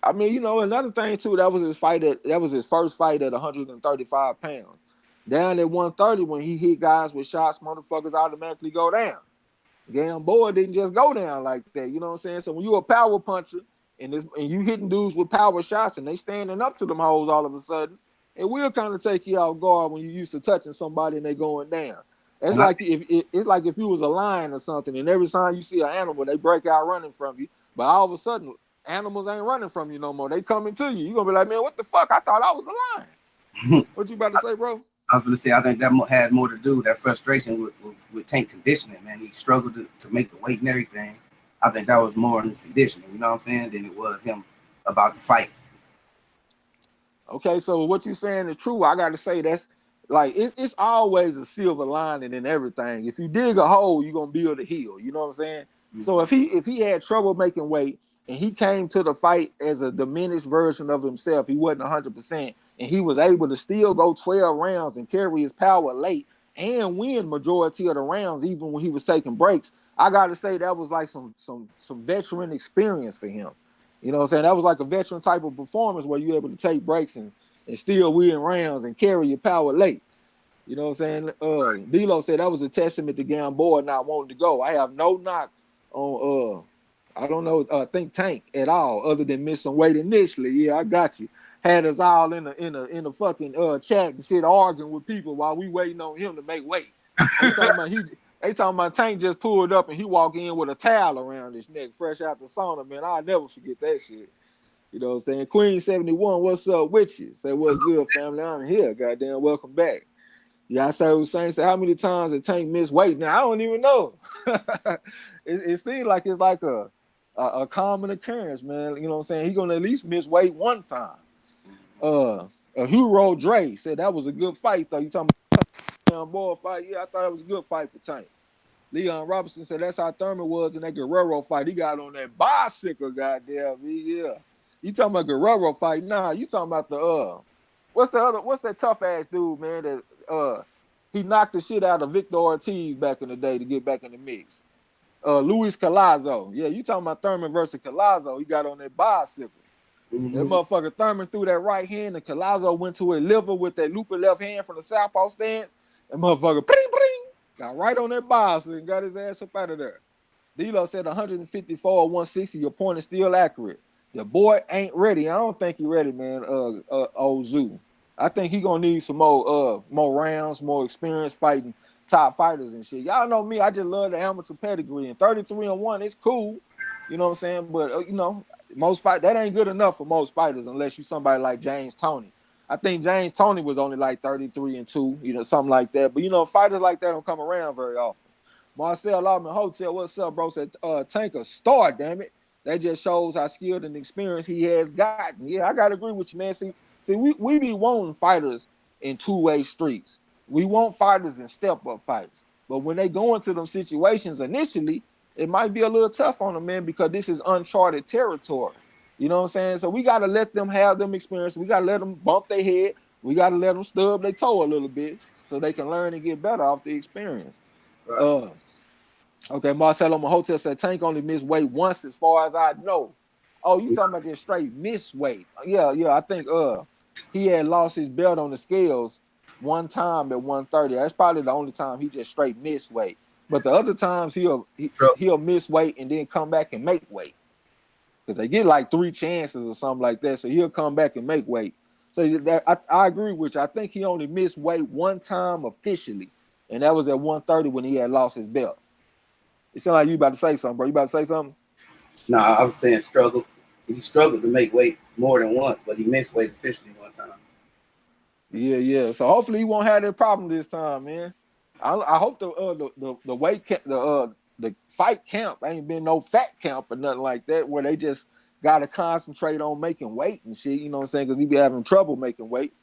I mean, you know, another thing too, that was his first fight at 135 pounds. Down at 130, when he hit guys with shots, motherfuckers automatically go down. Gamboa didn't just go down like that. You know what I'm saying? So when you a power puncher and you hitting dudes with power shots and they standing up to them hoes all of a sudden, it will kind of take you off guard when you used to touching somebody and they going down. It's And I, like if you was a lion or something, and every time you see an animal, they break out running from you. But all of a sudden, animals ain't running from you no more. They coming to you. You gonna be like, man, what the fuck? I thought I was a lion. What you about to say, bro? I was going to say, I think that had more to do with that frustration with Tank conditioning, man. He struggled to make the weight and everything. I think that was more in his conditioning, you know what I'm saying, than it was him about the fight. Okay, so what you saying is true. I got to say that's like it's always a silver lining in everything. If you dig a hole, you're gonna build a hill. You know what I'm saying? Mm-hmm. So if he had trouble making weight and he came to the fight as a diminished version of himself, he wasn't 100%, and he was able to still go 12 rounds and carry his power late and win majority of the rounds, even when he was taking breaks. I got to say that was like some veteran experience for him. You know what I'm saying? That was like a veteran type of performance where you're able to take breaks and still win rounds and carry your power late. You know what I'm saying? D-Lo said that was a testament to Gamboa not wanting to go. I have no knock on I don't know Think Tank at all, other than miss some weight initially. Yeah, I got you. Had us all in a fucking chat and shit arguing with people while we waiting on him to make weight. They talking about Tank just pulled up and he walked in with a towel around his neck, fresh out the sauna, man. I'll never forget that shit. You know what I'm saying? Queen 71, what's up with you? Say what's good, family. I'm here. Goddamn, welcome back. Yeah, I say Hussein said how many times did Tank miss weight? Now I don't even know. it seems like it's like a common occurrence, man. You know what I'm saying? He gonna at least miss weight one time. A hero Dre said that was a good fight though. You talking about boy fight? Yeah, I thought it was a good fight for Tank. Leon Robinson said that's how Thurman was in that Guerrero fight. He got on that bicycle, goddamn. Yeah. You talking about Guerrero fight? Nah, you talking about the what's that tough ass dude, man, that he knocked the shit out of Victor Ortiz back in the day to get back in the mix. Luis Collazo. Yeah, you talking about Thurman versus Collazo. He got on that bicycle. Mm-hmm. That motherfucker Thurman threw that right hand and Collazo went to a liver with that looping left hand from the southpaw stance. That motherfucker bring, got right on that bicycle and got his ass up out of there. D-Lo said 154 or 160. Your point is still accurate. The boy ain't ready. I don't think he ready, man. Ozu. I think he gonna need some more rounds, more experience fighting top fighters and shit. Y'all know me. I just love the amateur pedigree. And 33-1, it's cool. You know what I'm saying? But you know, that ain't good enough for most fighters unless you somebody like James Toney. I think James Toney was only like 33-2, you know, something like that. But you know, fighters like that don't come around very often. Marcel Lawman Hotel, what's up, bro? Said Tank a star, damn it. That just shows how skilled and experienced he has gotten. Yeah, I gotta agree with you, man. See, we be wanting fighters in two-way streets. We want fighters in step-up fights. But when they go into them situations initially, it might be a little tough on them, man, because this is uncharted territory. You know what I'm saying? So we got to let them have them experience. We got to let them bump their head. We got to let them stub their toe a little bit so they can learn and get better off the experience. Right. Okay, Marcelo Mahotel said Tank only missed weight once as far as I know. Oh, you talking about just straight miss weight. Yeah, I think he had lost his belt on the scales one time at 130. That's probably the only time he just straight missed weight. But the other times Struggle. he'll miss weight and then come back and make weight. Because they get like 3 chances or something like that. So he'll come back and make weight. So that, I agree with you. I think he only missed weight one time officially. And that was at 130 when he had lost his belt. It sounds like you about to say something, bro. You about to say something? No, I was saying struggle. He struggled to make weight more than once, but he missed weight officially one time. Yeah. So hopefully he won't have that problem this time, man. I hope the weight the fight camp ain't been no fat camp or nothing like that where they just got to concentrate on making weight and shit. You know what I'm saying? Because he be having trouble making weight.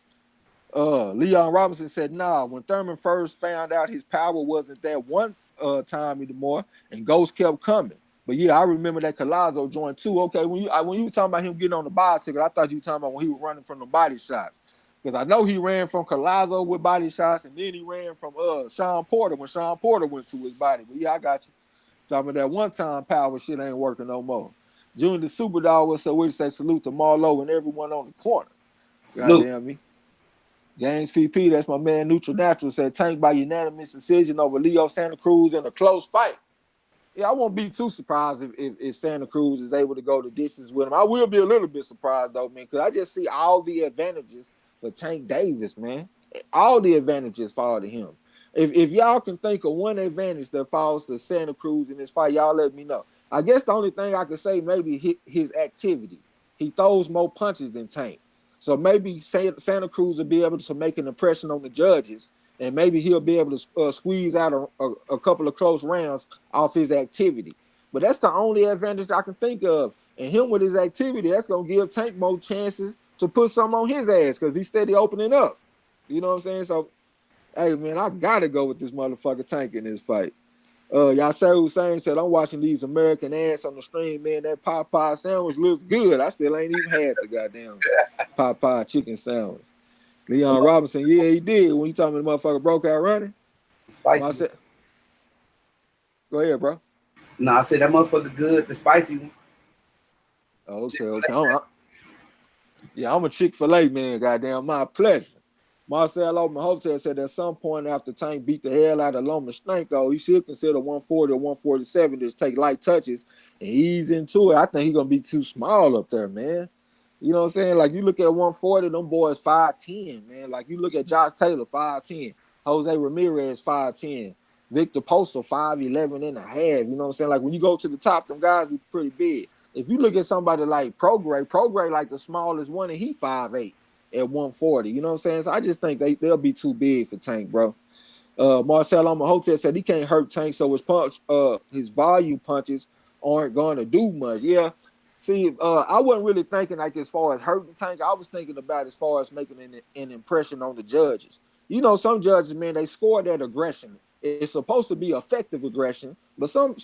Leon Robinson said, nah, when Thurman first found out his power wasn't that one time anymore, and Ghost kept coming. But yeah, I remember that Collazo joint too. Okay, when you were talking about him getting on the bicycle, I thought you were talking about when he was running from the body shots. Because I know he ran from Collazo with body shots, and then he ran from Sean Porter when Sean Porter went to his body. But yeah, I got you. Talking about that one time power shit ain't working no more. Junior the Superdog was so we say salute to Marlo and everyone on the corner. Salute. Goddamn me. Gaines PP, that's my man Neutral Natural, said Tank by unanimous decision over Leo Santa Cruz in a close fight. Yeah, I won't be too surprised if Santa Cruz is able to go the distance with him. I will be a little bit surprised though, man, because I just see all the advantages for Tank Davis, man. All the advantages fall to him. If y'all can think of one advantage that falls to Santa Cruz in this fight, y'all let me know. I guess the only thing I could say maybe his activity. He throws more punches than Tank. So maybe Santa Cruz will be able to make an impression on the judges, and maybe he'll be able to squeeze out a couple of close rounds off his activity. But that's the only advantage I can think of. And him with his activity, that's going to give Tank more chances to put something on his ass because he's steady opening up. You know what I'm saying? So, hey, man, I got to go with this motherfucker Tank in this fight. Yasser Hussein said, I'm watching these American ass on the stream, man. That Popeye sandwich looks good. I still ain't even had the goddamn Popeye chicken sandwich. Leon Robinson, yeah, he did. When you talking about the motherfucker broke out running. Spicy. Go ahead, bro. No, I said that motherfucker good, the spicy one. Oh, okay. I'm a Chick-fil-A man, goddamn. My pleasure. Marcelo Mahotel said at some point after Tank beat the hell out of Lomachenko, he should consider 140 or 147 just take light touches and ease into it. I think he's going to be too small up there, man. You know what I'm saying? Like, you look at 140, them boys 5'10", man. Like, you look at Josh Taylor, 5'10", Jose Ramirez, 5'10", Viktor Postol, 5'11 and a half. You know what I'm saying? Like, when you go to the top, them guys be pretty big. If you look at somebody like Prograis like the smallest one, and he 5'8". At 140, you know what I'm saying? So I just think they'll be too big for Tank, bro. Marcel Hotel said he can't hurt Tank, so his volume punches aren't going to do much. Yeah. See, I wasn't really thinking like as far as hurting Tank. I was thinking about as far as making an impression on the judges. You know, some judges, man, they score that aggression. It's supposed to be effective aggression, but some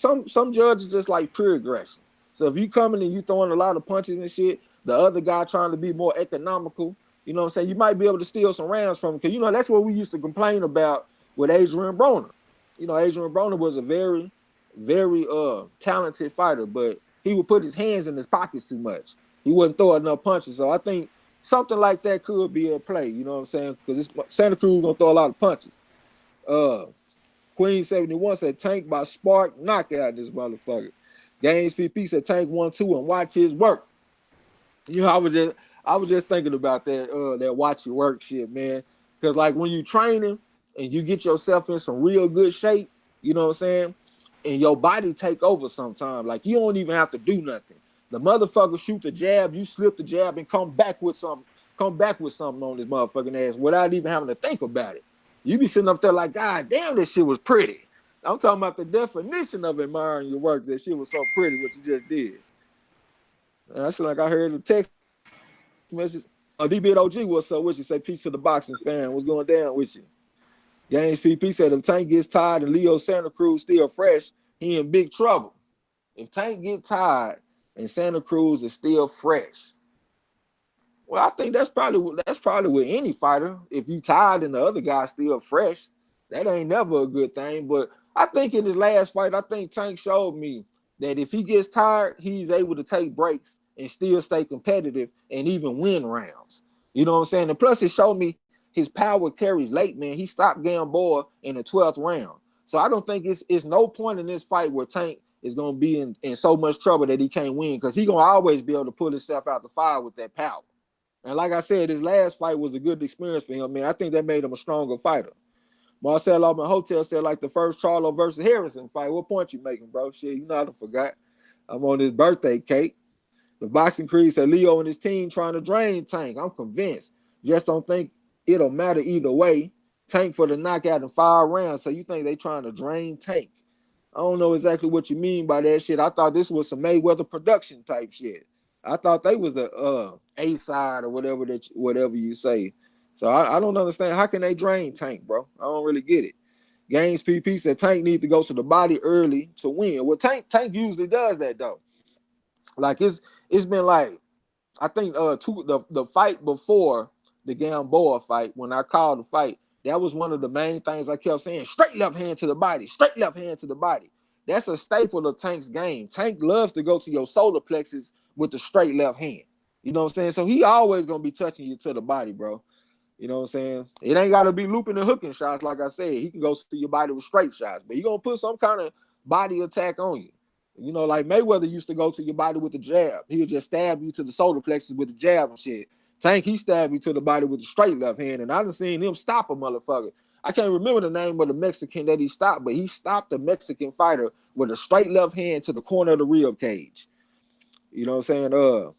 judges just like pure aggression. So if you coming and you throwing a lot of punches and shit, the other guy trying to be more economical, you know what I'm saying? You might be able to steal some rounds from him. Because, you know, that's what we used to complain about with Adrian Broner. You know, Adrian Broner was a very, very talented fighter, but he would put his hands in his pockets too much. He wouldn't throw enough punches. So I think something like that could be at play. You know what I'm saying? Because Santa Cruz going to throw a lot of punches. Queen 71 said, Tank by spark knockout this motherfucker. Gaines PP said, Tank 1-2 and watch his work. You know, I was just thinking about that watch your work shit, man. Because like when you training and you get yourself in some real good shape, you know what I'm saying, and your body take over sometime. Like you don't even have to do nothing. The motherfucker shoot the jab, you slip the jab, and come back with something on this motherfucking ass without even having to think about it. You be sitting up there like, God damn, this shit was pretty. I'm talking about the definition of admiring your work. That shit was so pretty what you just did. And I feel like I heard the text message. DB OG, what's up with you? Say peace to the boxing fan. What's going down with you? Gaines PP said if Tank gets tired and Leo Santa Cruz still fresh, he in big trouble. If Tank get tired and Santa Cruz is still fresh. Well, I think that's probably with any fighter. If you tired and the other guy's still fresh, that ain't never a good thing. But I think in his last fight, I think Tank showed me that if he gets tired, he's able to take breaks and still stay competitive and even win rounds. You know what I'm saying? And plus, it showed me his power carries late, man. He stopped Gamboa in the 12th round. So I don't think it's no point in this fight where Tank is gonna be in so much trouble that he can't win, because he's gonna always be able to pull himself out the fire with that power. And like I said, his last fight was a good experience for him, man. I think that made him a stronger fighter. Marcel Altman Hotel said, like the first Charlo versus Harrison fight. What point you making, bro? Shit, you know I done forgot. I'm on his birthday cake. The boxing creed said Leo and his team trying to drain Tank. I'm convinced. Just don't think it'll matter either way. Tank for the knockout in 5 rounds. So you think they trying to drain Tank? I don't know exactly what you mean by that shit. I thought this was some Mayweather production type shit. I thought they was the A side or whatever you say. So I don't understand. How can they drain Tank, bro? I don't really get it. Games PP said Tank need to go to the body early to win. Well, Tank usually does that though. Like it's been like, I think the fight before the Gamboa fight, when I called the fight, that was one of the main things I kept saying: straight left hand to the body, straight left hand to the body. That's a staple of Tank's game. Tank loves to go to your solar plexus with the straight left hand. You know what I'm saying? So he always gonna be touching you to the body, bro. You know what I'm saying? It ain't gotta be looping and hooking shots, like I said. He can go to your body with straight shots, but he gonna put some kind of body attack on you. You know, like Mayweather used to go to your body with the jab. He would just stab you to the solar plexus with the jab and shit. Tank, he stabbed you to the body with the straight left hand, and I done seen him stop a motherfucker. I can't remember the name of the Mexican that he stopped, but he stopped a Mexican fighter with a straight left hand to the corner of the rib cage. You know what I'm saying?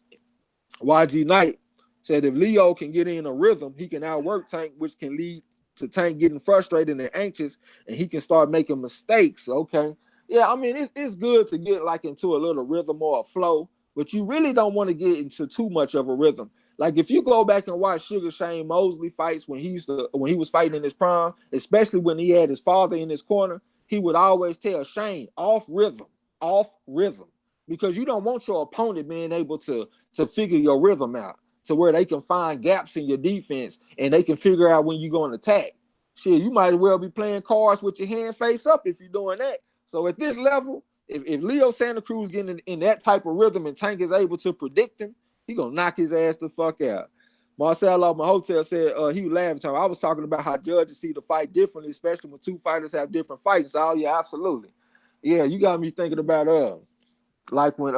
YG Knight said if Leo can get in a rhythm, he can outwork Tank, which can lead to Tank getting frustrated and anxious, and he can start making mistakes. Okay. Yeah, I mean, it's good to get like into a little rhythm or a flow, but you really don't want to get into too much of a rhythm. Like if you go back and watch Sugar Shane Mosley fights when he was fighting in his prime, especially when he had his father in his corner, he would always tell Shane off rhythm, because you don't want your opponent being able to figure your rhythm out to where they can find gaps in your defense and they can figure out when you're going to attack. Shit, you might as well be playing cards with your hand face up if you're doing that. So at this level, if Leo Santa Cruz getting in that type of rhythm and Tank is able to predict him, he gonna knock his ass the fuck out. Marcel off my hotel said he was laughing. I was talking about how judges see the fight differently, especially when two fighters have different fights. Oh yeah, absolutely. Yeah, you got me thinking about like when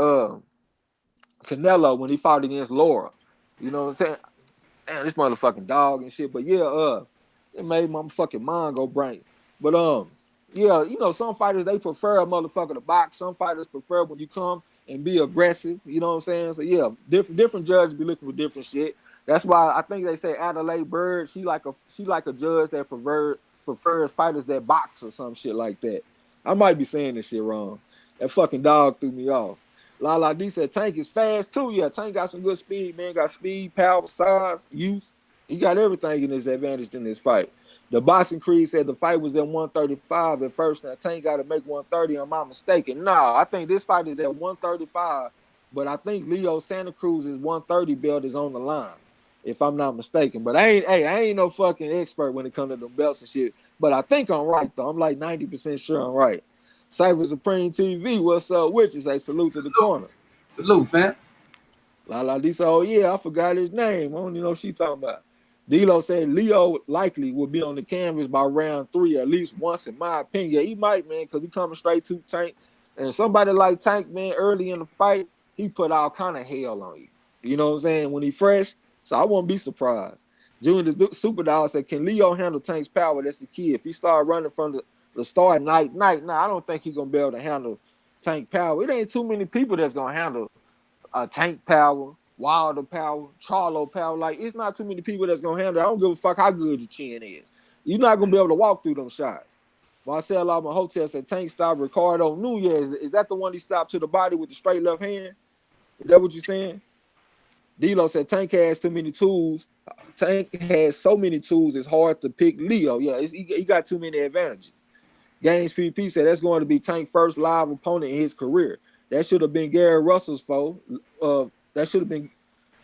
Canelo when he fought against Laura. You know what I'm saying? Damn, this motherfucking dog and shit. But yeah, it made my fucking mind go blank. But yeah, you know, some fighters they prefer a motherfucker to box. Some fighters prefer when you come and be aggressive. You know what I'm saying? So yeah, different judges be looking for different shit. That's why I think they say Adelaide Bird, she like a judge that prefers fighters that box or some shit like that. I might be saying this shit wrong. That fucking dog threw me off. Lala D said Tank is fast too. Yeah, Tank got some good speed, man. Got speed, power, size, youth. He got everything in his advantage in this fight. The boxing creed said the fight was at 135 at first. Now Tank got to make 130. Am I mistaken? No, I think this fight is at 135. But I think Leo Santa Cruz's 130 belt is on the line, if I'm not mistaken. But I ain't no fucking expert when it comes to the belts and shit. But I think I'm right though. I'm like 90% sure I'm right. Cypher Supreme TV, what's up with you? Say salute to the corner. Salute, fam. La D said, oh yeah, I forgot his name. I don't even know what she talking about. D-Lo said Leo likely will be on the canvas by round 3 at least once, in my opinion. Yeah, he might, man, because he coming straight to Tank. And somebody like Tank, man, early in the fight, he put all kind of hell on you. You know what I'm saying? When he fresh, so I won't be surprised. Junior the Super Dog said, can Leo handle Tank's power? That's the key. If he start running from the start night, nah, I don't think he's going to be able to handle Tank power. It ain't too many people that's going to handle Tank power, Wilder power, Charlo power. Like, it's not too many people that's gonna handle it. I don't give a fuck how good your chin is. You're not gonna be able to walk through them shots. Marcel Alma Hotel said Tank stopped Ricardo Nunez. Is that the one he stopped to the body with the straight left hand? Is that what you're saying? D-Lo said Tank has too many tools. Tank has so many tools, it's hard to pick Leo. Yeah, he got too many advantages. Games PP said that's going to be Tank's first live opponent in his career. That should have been Gary Russell's fault. That should have been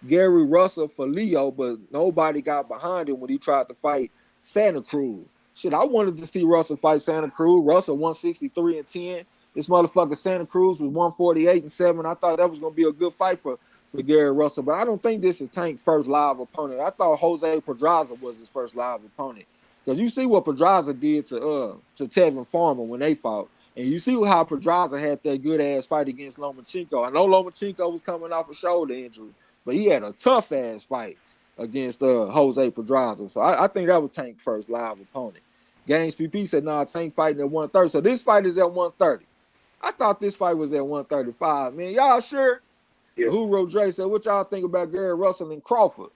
Gary Russell for Leo, but nobody got behind him when he tried to fight Santa Cruz. Shit, I wanted to see Russell fight Santa Cruz. Russell 163-10. This motherfucker Santa Cruz was 148-7. I thought that was gonna be a good fight for Gary Russell, but I don't think this is Tank's first live opponent. I thought Jose Pedraza was his first live opponent. Because you see what Pedraza did to Tevin Farmer when they fought. And you see how Pedraza had that good ass fight against Lomachenko. I know Lomachenko was coming off a shoulder injury, but he had a tough ass fight against Jose Pedraza. So I think that was Tank's first live opponent. Games PP said, nah, Tank fighting at 130. So this fight is at 130. I thought this fight was at 135. Man, y'all sure? Yeah. Who wrote Dre said, what y'all think about Gary Russell and Crawford?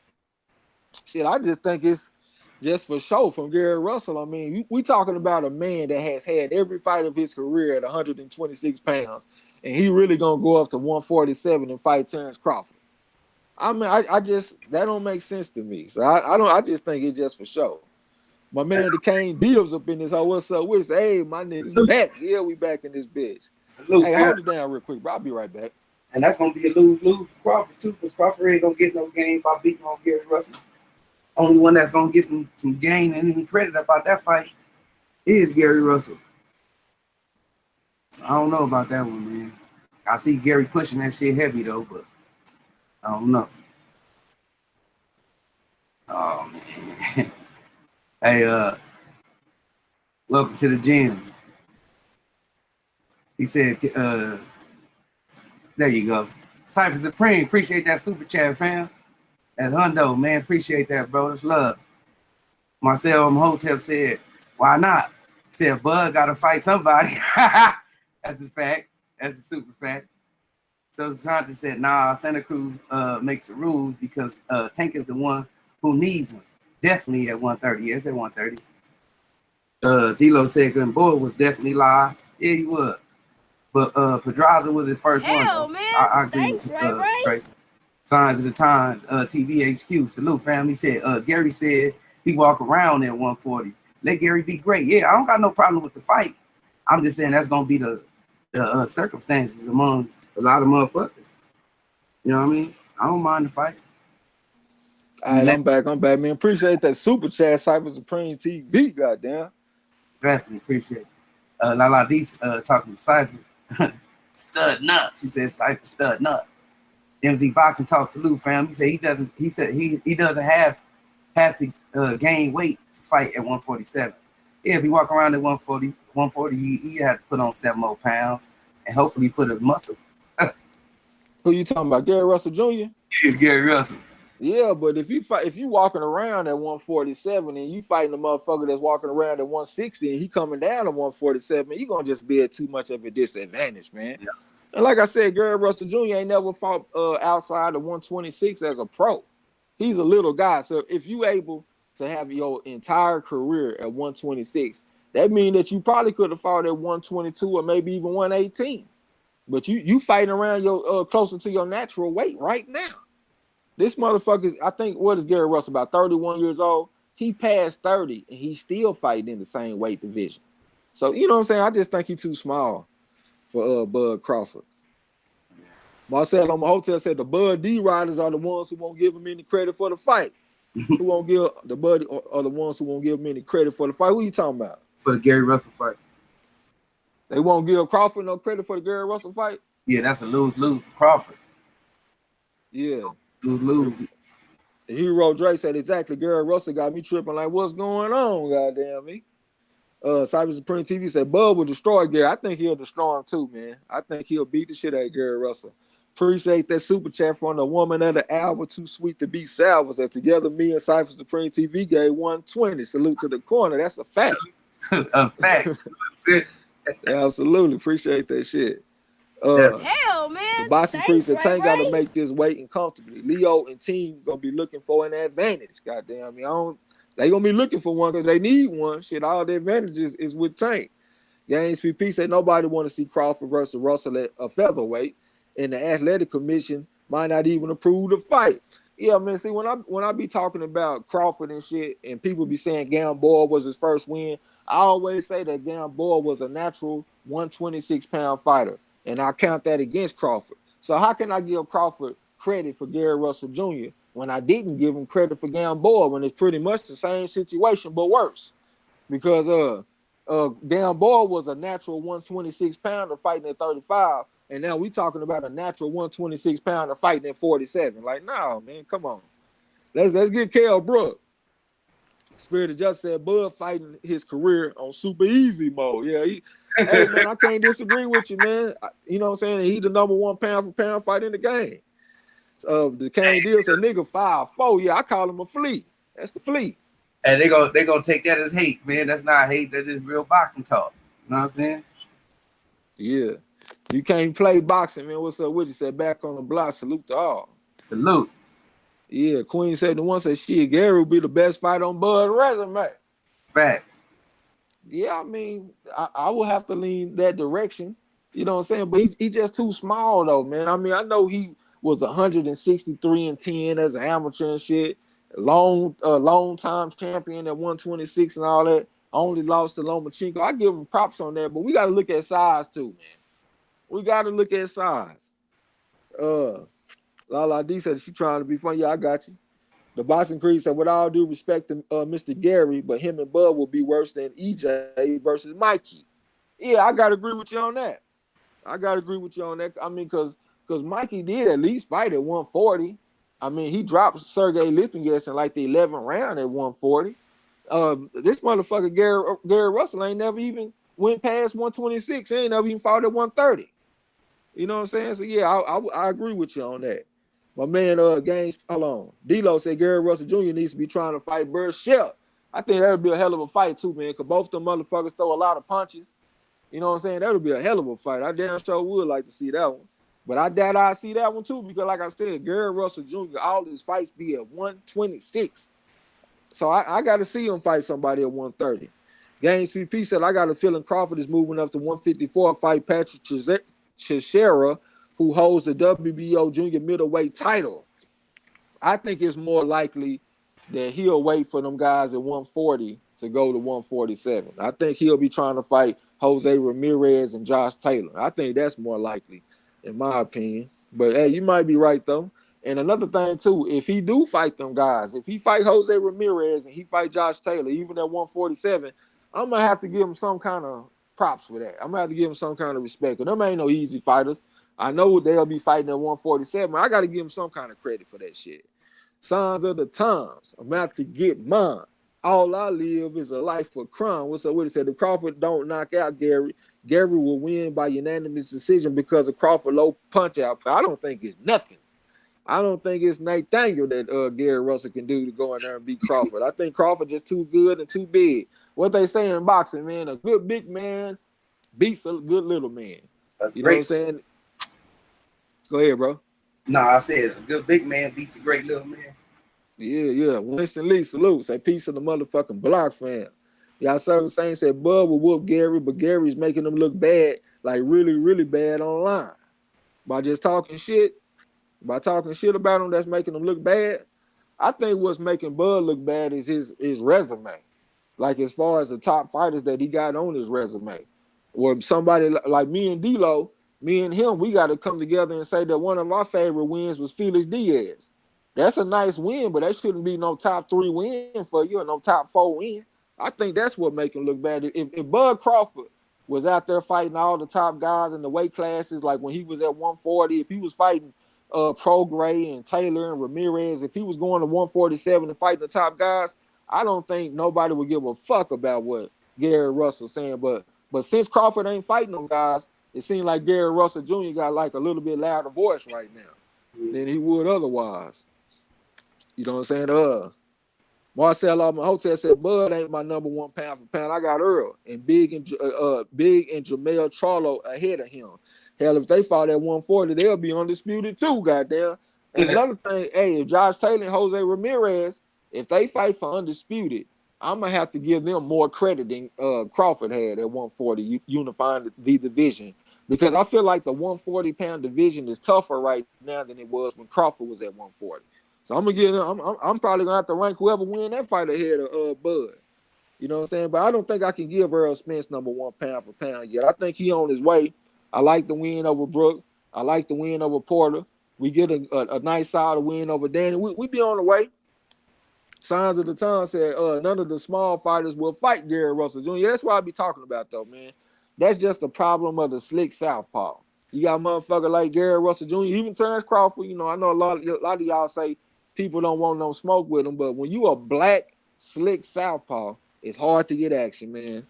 Shit, I just think it's just for show from Gary Russell. I mean, we talking about a man that has had every fight of his career at 126 pounds, and he really gonna go up to 147 and fight Terrence Crawford. I mean, I just that don't make sense to me. So I just think it's just for show. My man DeCane Beatles up in this hoe. What's up with us? Hey, my niggas back. Yeah, we back in this bitch. Salute, hey, hold it down real quick, bro. I'll be right back. And that's gonna be a lose-lose for Crawford too, because Crawford ain't gonna get no game by beating on Gary Russell. Only one that's gonna get some gain and any credit about that fight is Gary Russell. So I don't know about that one, man. I see Gary pushing that shit heavy though, but I don't know. Oh man. Hey, welcome to the gym. He said, there you go. Cypher Supreme, appreciate that super chat, fam. That hundo, man, appreciate that, bro. It's love. Marcel Hotep said, why not? Said, Bud got to fight somebody. That's a fact. That's a super fact. So Santa said, nah, Santa Cruz makes the rules because Tank is the one who needs him. Definitely at 130. Yes, at 130. D-Lo said Gamboa was definitely live. Yeah, he was. But Pedraza was his first one. Hell, man. I agree with Trey. Signs of the times, TVHQ. Salute, family. Said Gary said he walk around at 140. Let Gary be great. Yeah, I don't got no problem with the fight. I'm just saying that's gonna be the circumstances amongst a lot of motherfuckers. You know what I mean? I don't mind the fight. All right, I'm back, man. Appreciate that super chat, Cypher Supreme TV, goddamn. Definitely appreciate it. Lala D talking to Cypher. Studding up. She said Cypher studding up. MZ Boxing Talk, salute, fam. He said he doesn't have to gain weight to fight at 147. Yeah, if he walk around at 140, he had to put on 7 more pounds and hopefully put a muscle. Who you talking about? Gary Russell Jr.? Yeah, Gary Russell. Yeah, but if you walking around at 147 and you fighting a motherfucker that's walking around at 160 and he coming down to 147, you gonna just be at too much of a disadvantage, man. Yeah. And like I said, Gary Russell Jr. ain't never fought outside of 126 as a pro. He's a little guy. So if you able to have your entire career at 126, that means that you probably could have fought at 122 or maybe even 118. But you fighting around your closer to your natural weight right now. This motherfucker, I think, what is Gary Russell, about 31 years old? He passed 30 and he's still fighting in the same weight division. So, you know what I'm saying? I just think he's too small for Bud Crawford. Marcel on my hotel said the Bud D riders are the ones who won't give him any credit for the fight. Who won't give the Bud are the ones who won't give him any credit for the fight? Who are you talking about? For the Gary Russell fight. They won't give Crawford no credit for the Gary Russell fight? Yeah, that's a lose-lose for Crawford. Yeah. Lose. The hero Dre said exactly. Gary Russell got me tripping like, what's going on? Goddamn me. Cyber Supreme TV said Bud will destroy Gary. I think he'll destroy him too, man. I think he'll beat the shit out of Gary Russell. Appreciate that super chat from the woman of the hour, too sweet to be salvaged. That together, me and Cypher Supreme TV gave 120. Salute to the corner. That's a fact. A fact. Absolutely. Appreciate that shit. Hell, man. The boxing priest said Tank got to make this weight and comfortably. Leo and team gonna be looking for an advantage. Goddamn, they gonna be looking for one because they need one. Shit, all the advantages is with Tank. Games VP said nobody want to see Crawford versus Russell at a featherweight, and the athletic commission might not even approve the fight. Yeah, man. See, when I be talking about Crawford and shit, and people be saying Gamboa was his first win, I always say that Gamboa was a natural 126-pound fighter. and I count that against Crawford. So how can I give Crawford credit for Gary Russell Jr. when I didn't give him credit for Gamboa when it's pretty much the same situation but worse? Because Gamboa was a natural 126 pounder fighting at 35, and now we talking about a natural 126 pounder fighting at 47. Like, no, man, come on. Let's get Kell Brook. Spirit of Justice said Bud fighting his career on super easy mode. Yeah, hey man, I can't disagree with you, man. You know what I'm saying? He's the number one pound for pound fight in the game. The Kane deal said nigga 5'4". Yeah, I call him a fleet. That's the fleet. And they gonna take that as hate, man. That's not hate. That's just real boxing talk. You know what I'm saying? Yeah. You can't play boxing, man. What's up with you? Said back on the block. Salute to all. Salute. Yeah, Queen said the one said shit, Gary will be the best fight on Bud's resume. Fact. Yeah, I mean, I will have to lean that direction. You know what I'm saying? But he just too small though, man. I mean, I know he was 163-10 as an amateur and shit. Long time champion at 126 and all that. Only lost to Lomachenko. I give him props on that, but we got to look at size too, man. We got to look at size. Lala D said she trying to be funny. Yeah, I got you. The Boston Creed said, with all due respect to Mr. Gary, but him and Bud will be worse than EJ versus Mikey. Yeah, I got to agree with you on that. I mean, because Mikey did at least fight at 140. I mean, he dropped Sergey Lipinets in like the 11th round at 140. This motherfucker, Gary Russell, ain't never even went past 126. He ain't never even fought at 130. You know what I'm saying? So, yeah, I agree with you on that. My man, Gaines, hold on. D-Lo said Gary Russell Jr. needs to be trying to fight Bud Shell. I think that would be a hell of a fight, too, man, because both of them motherfuckers throw a lot of punches. You know what I'm saying? That would be a hell of a fight. I damn sure would like to see that one. But I doubt I'd see that one, too, because, like I said, Gary Russell Jr., all his fights be at 126. So I got to see him fight somebody at 130. Gaines PP said, I got a feeling Crawford is moving up to 154 fight Patrick Chisera, who holds the WBO junior middleweight title. I think it's more likely that he'll wait for them guys at 140 to go to 147. I think he'll be trying to fight Jose Ramirez and Josh Taylor. I think that's more likely, in my opinion. But, hey, you might be right, though. And another thing, too, if he do fight them guys, if he fight Jose Ramirez and he fight Josh Taylor, even at 147, I'm going to have to give him some kind of props for that. I'm going to have to give him some kind of respect. Because them ain't no easy fighters. I know they'll be fighting at 147. I got to give them some kind of credit for that shit. Signs of the times. I'm about to get mine. All I live is a life of crime. What's up with it? Said if Crawford don't knock out Gary will win by unanimous decision because of Crawford low punch out. I don't think it's nothing. I don't think it's Nathaniel that Gary Russell can do to go in there and beat Crawford. I think Crawford just too good and too big. What they say in boxing, man, a good big man beats a good little man. You know what I'm saying? Go ahead, bro. Nah, I said a good big man beats a great little man. Yeah. Winston Lee, salute. Say peace of the motherfucking block fam. Y'all Service Saint said Bud will whoop Gary, but Gary's making him look bad, like really, really bad online. By just talking shit, about him, that's making him look bad. I think what's making Bud look bad is his resume. Like as far as the top fighters that he got on his resume. Or somebody like me and D-Lo, me and him, we got to come together and say that one of our favorite wins was Felix Diaz. That's a nice win, but that shouldn't be no top 3 win for you or no top 4 win. I think that's what make him look bad. If Bud Crawford was out there fighting all the top guys in the weight classes, like when he was at 140, if he was fighting Prograis and Taylor and Ramirez, if he was going to 147 and fighting the top guys, I don't think nobody would give a fuck about what Gary Russell's saying. But since Crawford ain't fighting them guys, it seems like Gary Russell Jr. got like a little bit louder voice right now than he would otherwise. You know what I'm saying? Marcel Hotel said Bud ain't my number 1 pound for pound. I got Earl and Big and Jamel Charlo ahead of him. Hell, if they fought at 140, they'll be undisputed too, goddamn. And another thing, hey, if Josh Taylor and Jose Ramirez, if they fight for undisputed, I'm gonna have to give them more credit than Crawford had at 140, unifying the division. Because I feel like the 140-pound division is tougher right now than it was when Crawford was at 140. So I'm gonna give them. I'm probably gonna have to rank whoever win that fight ahead of Bud. You know what I'm saying? But I don't think I can give Earl Spence number 1 pound for pound yet. I think he on his way. I like the win over Brook. I like the win over Porter. We get a nice solid win over Danny. We be on the way. Signs of the Time said none of the small fighters will fight Gary Russell Jr. That's what I be talking about, though, man. That's just the problem of the slick southpaw. You got motherfucker like Gary Russell Jr., even Terrence Crawford. You know, I know a lot of y'all say people don't want no smoke with him, but when you a black, slick southpaw, it's hard to get action, man.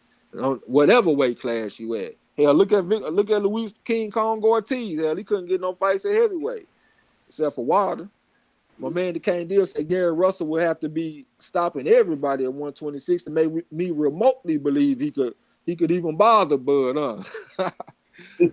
Whatever weight class you at. Hell, look at Luis King Kong Ortiz. Hell, he couldn't get no fights at heavyweight, except for Wilder. My man, the Kane Deal said Gary Russell would have to be stopping everybody at 126 to make me remotely believe he could even bother Bud, huh?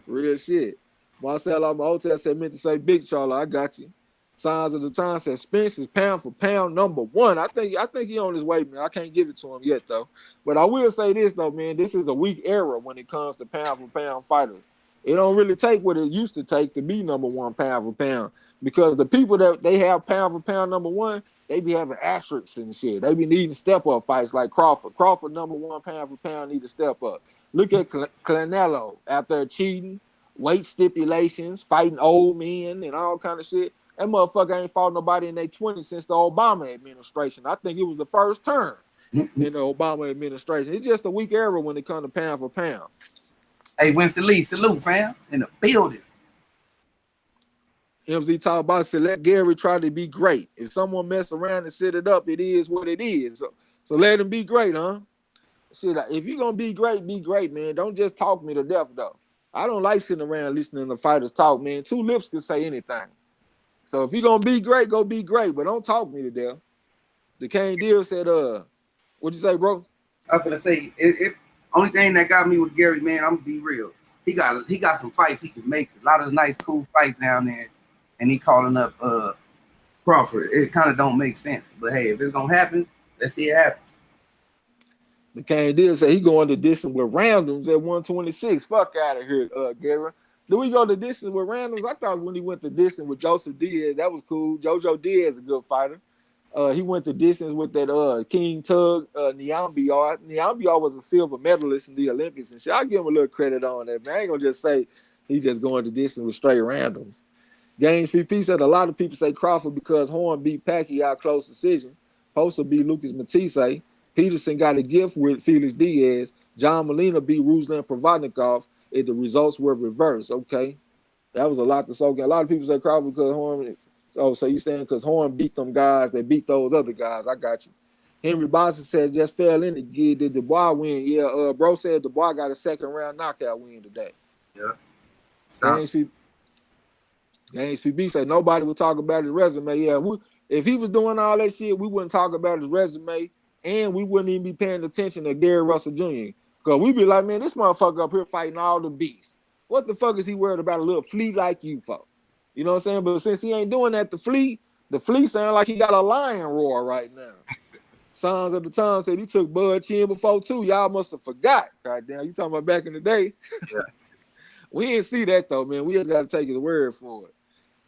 Real shit. Marcel out my hotel said meant to say Big Charlie. I got you. Signs of the Time said Spence is pound for pound #1. I think he on his way, man. I can't give it to him yet though. But I will say this though, man. This is a weak era when it comes to pound for pound fighters. It don't really take what it used to take to be #1 pound for pound. Because the people that they have pound for pound #1, they be having asterisks and shit. They be needing step up fights like Crawford. Crawford #1 pound for pound need to step up. Look at Canelo out there cheating, weight stipulations, fighting old men and all kind of shit. That motherfucker ain't fought nobody in their 20s since the Obama administration. I think it was the first term in the Obama administration. It's just a weak era when it comes to pound for pound. Hey, Winston Lee, salute, fam, in the building. MZ talk about said let Gary try to be great. If someone mess around and set it up, it is what it is. So let him be great, huh? Shit, if you're gonna be great, man. Don't just talk me to death though. I don't like sitting around listening to fighters talk, man. Two lips can say anything. So if you're gonna be great, go be great, but don't talk me to death. The Kane Deal said, what'd you say, bro? I was gonna say it only thing that got me with Gary, man, I'm gonna be real. He got some fights he could make. A lot of nice, cool fights down there. And he calling up Crawford. It kind of don't make sense. But hey, if it's gonna happen, let's see it happen. The Kane Deal say he going to distance with randoms at 126. Fuck out of here, Gary. Do we go to distance with randoms? I thought when he went to distance with Joseph Diaz, that was cool. Jojo Diaz is a good fighter. He went to distance with that King Tug Niambiar. Niambiar was a silver medalist in the Olympics and shit. I'll give him a little credit on that, man. I ain't gonna just say he just going to distance with straight randoms. Gaines PP said a lot of people say Crawford because Horn beat Pacquiao close decision. Postol beat Lucas Matisse. Peterson got a gift with Felix Diaz. John Molina beat Ruslan Provodnikov. If the results were reversed, okay. That was a lot to soak in. A lot of people say Crawford because Horn. Oh, so you saying because Horn beat them guys that beat those other guys. I got you. Henry Boston says just fell in it. Did Dubois win? Yeah, bro said Dubois got a second round knockout win today. Yeah. Stop. Gaines PB said nobody would talk about his resume. Yeah, if he was doing all that shit, we wouldn't talk about his resume, and we wouldn't even be paying attention to Gary Russell Jr. Because we'd be like, man, this motherfucker up here fighting all the beasts. What the fuck is he worried about a little flea like you for? You know what I'm saying? But since he ain't doing that, the flea sound like he got a lion roar right now. Sons of the Time said he took Bud Chin before too. Y'all must have forgot. Goddamn, you talking about back in the day? Yeah. We didn't see that though, man. We just got to take his word for it.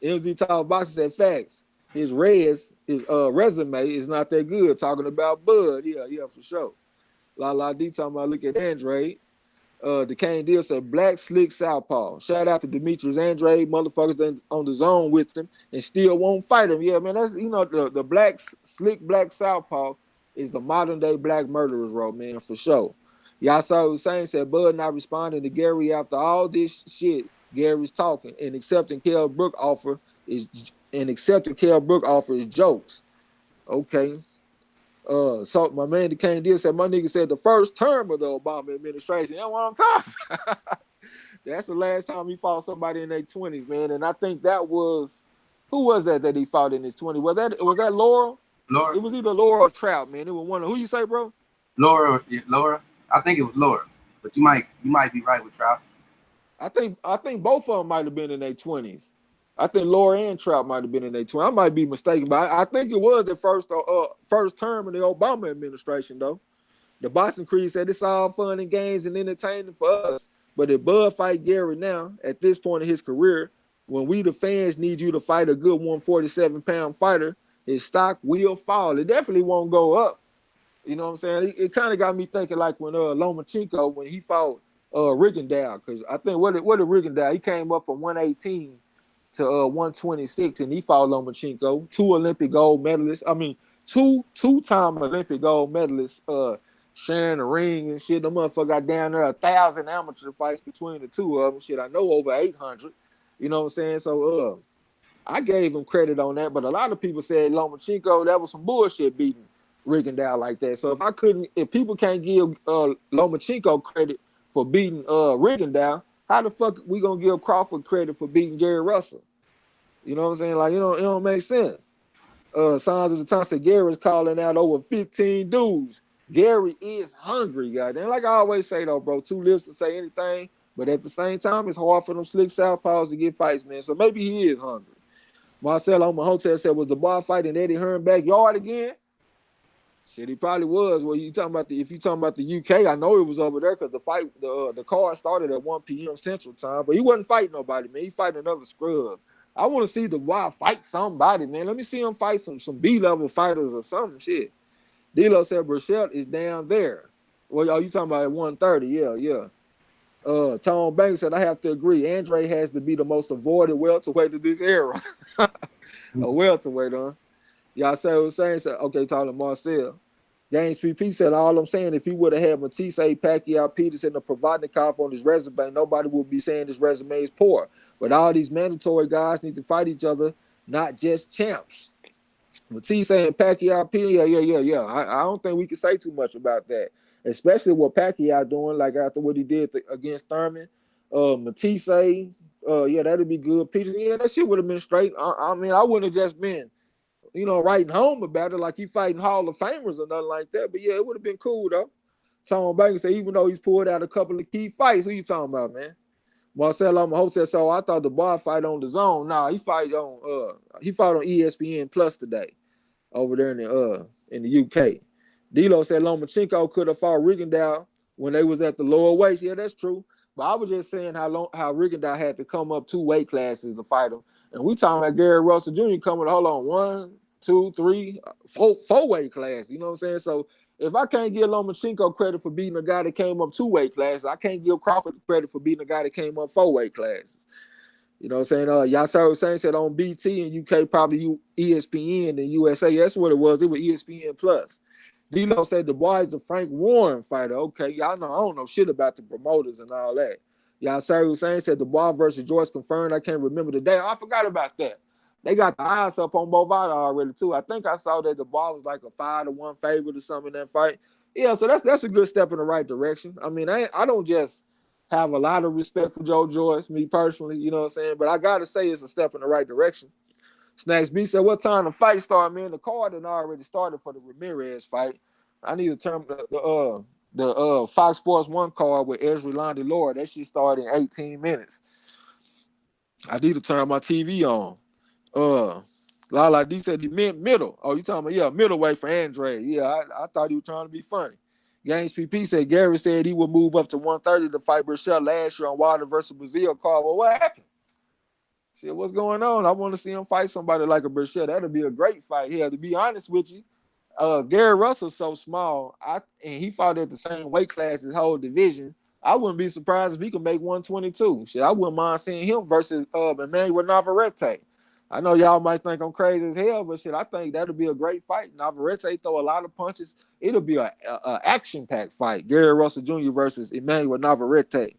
MZ Talk Boxer said facts. His resume is not that good. Talking about Bud, yeah, for sure. La D talking about look at Andre. The Kane Deal said black slick southpaw. Shout out to Demetrius Andre, motherfuckers on the zone with him and still won't fight him. Yeah, man, that's the black slick black southpaw is the modern day black murderers road, man, for sure. Y'all saw Hussein said Bud not responding to Gary after all this shit. Gary's talking and accepting Kell Brook offer is jokes. Okay. So my man the Kane Deal said my nigga said the first term of the Obama administration. That's what I'm talking about. That's the last time he fought somebody in their 20s, man. And I think that was who was that he fought in his 20s? Was that Laurel? Laura. It was either Laura or Trout, man. It was one of who you say, bro? Laura. I think it was Laura, but you might be right with Trout. I think both of them might have been in their 20s. I think Laura and Trout might have been in their 20s. I might be mistaken, but I think it was the first term in the Obama administration, though. The Boston Creed said it's all fun and games and entertaining for us, but if Bud fight Gary now, at this point in his career, when we the fans need you to fight a good 147-pound fighter, his stock will fall. It definitely won't go up. You know what I'm saying? It kind of got me thinking like when Lomachenko, when he fought Rigondeaux, because I think what did Rigondeaux? He came up from 118 to 126, and he fought Lomachenko, two-time Olympic gold medalists, sharing the ring and shit. The motherfucker got down there 1,000 amateur fights between the two of them. Shit, I know over 800. You know what I'm saying? So I gave him credit on that, but a lot of people said Lomachenko, that was some bullshit beating Rigondeaux like that. So if people can't give Lomachenko credit for beating Rigondeaux, how the fuck we gonna give Crawford credit for beating Gary Russell? You know what I'm saying? Like, it don't make sense. Signs of the Time said Gary's calling out over 15 dudes. Gary is hungry, goddamn. Like I always say though, bro, two lips to say anything, but at the same time, it's hard for them slick southpaws to get fights, man. So maybe he is hungry. Marcel on my hotel said, was the bar fight in Eddie Hearn backyard again? Shit, he probably was. Well, if you talking about the UK, I know it was over there because the card started at 1 p.m. Central Time, but he wasn't fighting nobody, man. He fighting another scrub. I want to see the Wild fight somebody, man. Let me see him fight some B-level fighters or something. Shit. D-Lo said Burchett is down there. Well, you talking about at 130? Yeah. Tom Banks said, I have to agree. Andre has to be the most avoided welterweight of this era. A welterweight, huh? Y'all say what I'm saying? Said, okay, talking to Marcel. Gaines PP said, all I'm saying, if he would have had Matisse, Pacquiao, Peterson, and Provodnikov on his resume, nobody would be saying his resume is poor. But all these mandatory guys need to fight each other, not just champs. Matisse and Pacquiao, yeah. I don't think we can say too much about that, especially what Pacquiao doing, like after what he did against Thurman. Matisse, yeah, that'd be good. Peterson, yeah, that shit would have been straight. I mean, I wouldn't have just been writing home about it like he fighting Hall of Famers or nothing like that. But yeah, it would have been cool though. Tom Banks said, even though he's pulled out a couple of key fights, who you talking about, man? Marcel Amaho said, so I thought the bar fight on the zone. Nah, he fought on ESPN Plus today over there in the UK. D'Lo said Lomachenko could have fought Rigondeaux when they was at the lower weights. Yeah, that's true. But I was just saying how Rigondeaux had to come up 2 weight classes to fight him. And we talking about Gary Russell Jr. coming, hold on, 1, 2, 3, 4 weight class. You know what I'm saying? So if I can't give Lomachenko credit for beating a guy that came up 2 weight classes, I can't give Crawford credit for beating a guy that came up 4 weight classes. You know what I'm saying? Yasser Hussein said on BT in UK, probably ESPN in USA. That's what it was. It was ESPN Plus. D-Lo said the boy is a Frank Warren fighter. Okay, y'all know I don't know shit about the promoters and all that. Yasser Hussein said the boy versus Joyce confirmed. I can't remember the day. I forgot about that. They got the odds up on Bovada already too. I think I saw that the ball was like a 5-1 favorite or something in that fight. Yeah, so that's a good step in the right direction. I mean, I don't just have a lot of respect for Joe Joyce, me personally, you know what I'm saying? But I got to say it's a step in the right direction. Snacks B said, what time the fight start, man? The card had already started for the Ramirez fight. I need to turn the Fox Sports 1 card with Ezra Londy Laura. That shit started in 18 minutes. I need to turn my TV on. Lala D said he meant middle. Oh, you talking about, middleweight for Andre. Yeah, I thought he was trying to be funny. Gaines PP said Gary said he would move up to 130 to fight Burchett last year on Wilder versus Brazil card. Well, what happened? Shit, what's going on? I want to see him fight somebody like a Burchett. That'd be a great fight. Yeah, to be honest with you, Gary Russell's so small, and he fought at the same weight class as whole division. I wouldn't be surprised if he could make 122. Shit, I wouldn't mind seeing him versus Emmanuel Navarrete. I know y'all might think I'm crazy as hell, but shit, I think that'll be a great fight. Navarrete throw a lot of punches. It'll be a action-packed fight. Gary Russell Jr. versus Emmanuel Navarrete.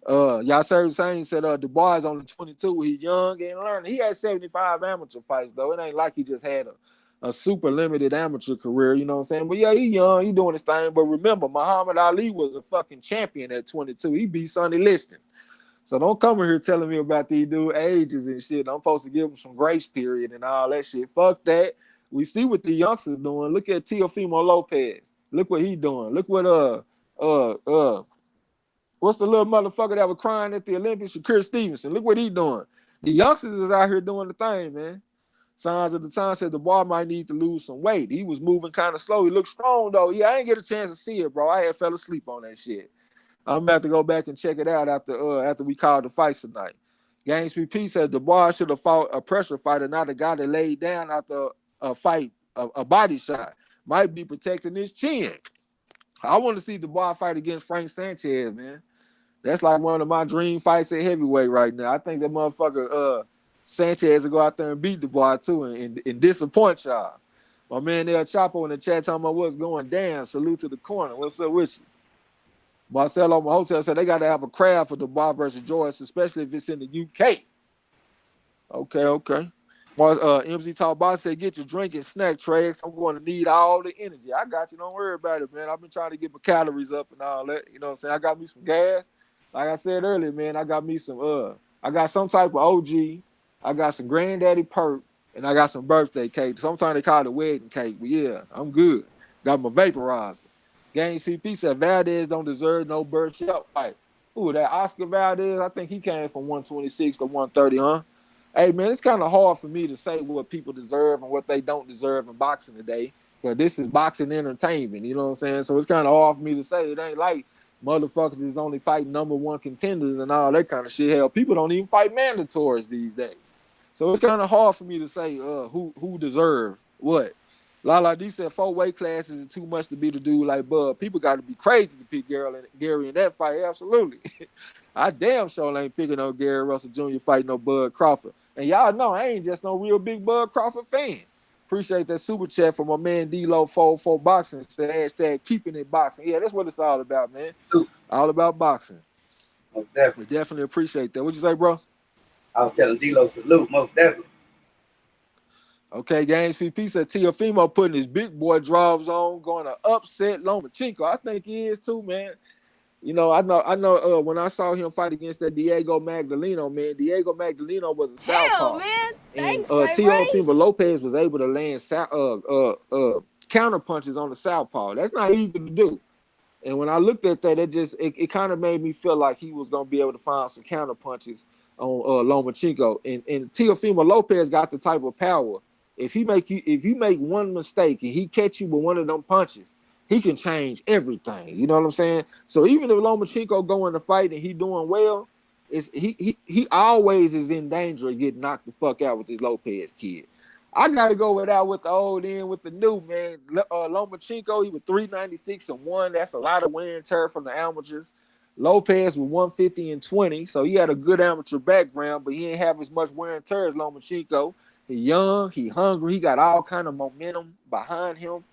Yasser Hussein said Dubois is only 22. He's young and learning. He had 75 amateur fights, though. It ain't like he just had a super limited amateur career, you know what I'm saying? But yeah, he young, he doing his thing. But remember, Muhammad Ali was a fucking champion at 22. He beat Sonny Liston. So don't come in here telling me about these dude ages and shit. I'm supposed to give them some grace period and all that shit. Fuck that. We see what the youngsters doing. Look at Teofimo Lopez. Look what he doing. Look what what's the little motherfucker that was crying at the Olympics? Shakur Stevenson. Look what he doing. The youngsters is out here doing the thing, man. Signs of the Time said the boy might need to lose some weight. He was moving kind of slow. He looked strong though. Yeah, I ain't get a chance to see it, bro. I had fell asleep on that shit. I'm about to go back and check it out after we called the fights tonight. Gaines PP said the boy should have fought a pressure fighter, not a guy that laid down after a fight, a body shot. Might be protecting his chin. I want to see the boy fight against Frank Sanchez, man. That's like one of my dream fights at heavyweight right now. I think that motherfucker Sanchez will go out there and beat the boy too and disappoint y'all. My man El Chapo in the chat talking about what's going down. Salute to the corner. What's up with you? Marcelo Mahotel said they got to have a crowd for Dubois versus Joyce, especially if it's in the UK. Okay. MZ Talk Boss said, get your drink and snack trays. I'm going to need all the energy. I got you. Don't worry about it, man. I've been trying to get my calories up and all that. You know what I'm saying? I got me some gas. Like I said earlier, man, I got me some I got some type of OG. I got some granddaddy perk, and I got some birthday cake. Sometimes they call it a wedding cake, but yeah, I'm good. Got my vaporizer. Games PP said Valdez don't deserve no bird shot fight. Ooh, that Oscar Valdez, I think he came from 126 to 130, huh? Hey, man, it's kind of hard for me to say what people deserve and what they don't deserve in boxing today. But this is boxing entertainment, you know what I'm saying? So it's kind of hard for me to say. It ain't like motherfuckers is only fighting number one contenders and all that kind of shit. Hell, people don't even fight mandatories these days. So it's kind of hard for me to say who deserve what. Lala D said 4 weight classes is too much to be the dude like Bud. People got to be crazy to pick Gary in that fight. Absolutely. I damn sure ain't picking no Gary Russell Jr. fighting no Bud Crawford. And y'all know I ain't just no real big Bud Crawford fan. Appreciate that super chat from my man D-Lo 44 Boxing. Said hashtag keeping it boxing. Yeah, that's what it's all about, man. All about boxing. Most definitely. We definitely appreciate that. What'd you say, bro? I was telling D-Lo salute, most definitely. Okay, Games PP said Teofimo putting his big boy draws on, going to upset Lomachenko. I think he is too, man. You know, I know. When I saw him fight against that Diego Magdaleno, man, Diego Magdaleno was a southpaw, man. and Thanks, Ray. Teofimo Lopez was able to land counter punches on the southpaw. That's not easy to do. And when I looked at that, it kind of made me feel like he was gonna be able to find some counter punches on Lomachenko. And Teofimo Lopez got the type of power. If you make one mistake and he catch you with one of them punches, he can change everything. You know what I'm saying? So even if Lomachenko go in the fight and he doing well, he always is in danger of getting knocked the fuck out with this Lopez kid. I gotta go with the old in with the new, man. Lomachenko, he was 396-1. That's a lot of wear and tear from the amateurs. Lopez was 150-20, so he had a good amateur background, but he didn't have as much wear and tear as Lomachenko. He young, he hungry, he got all kind of momentum behind him.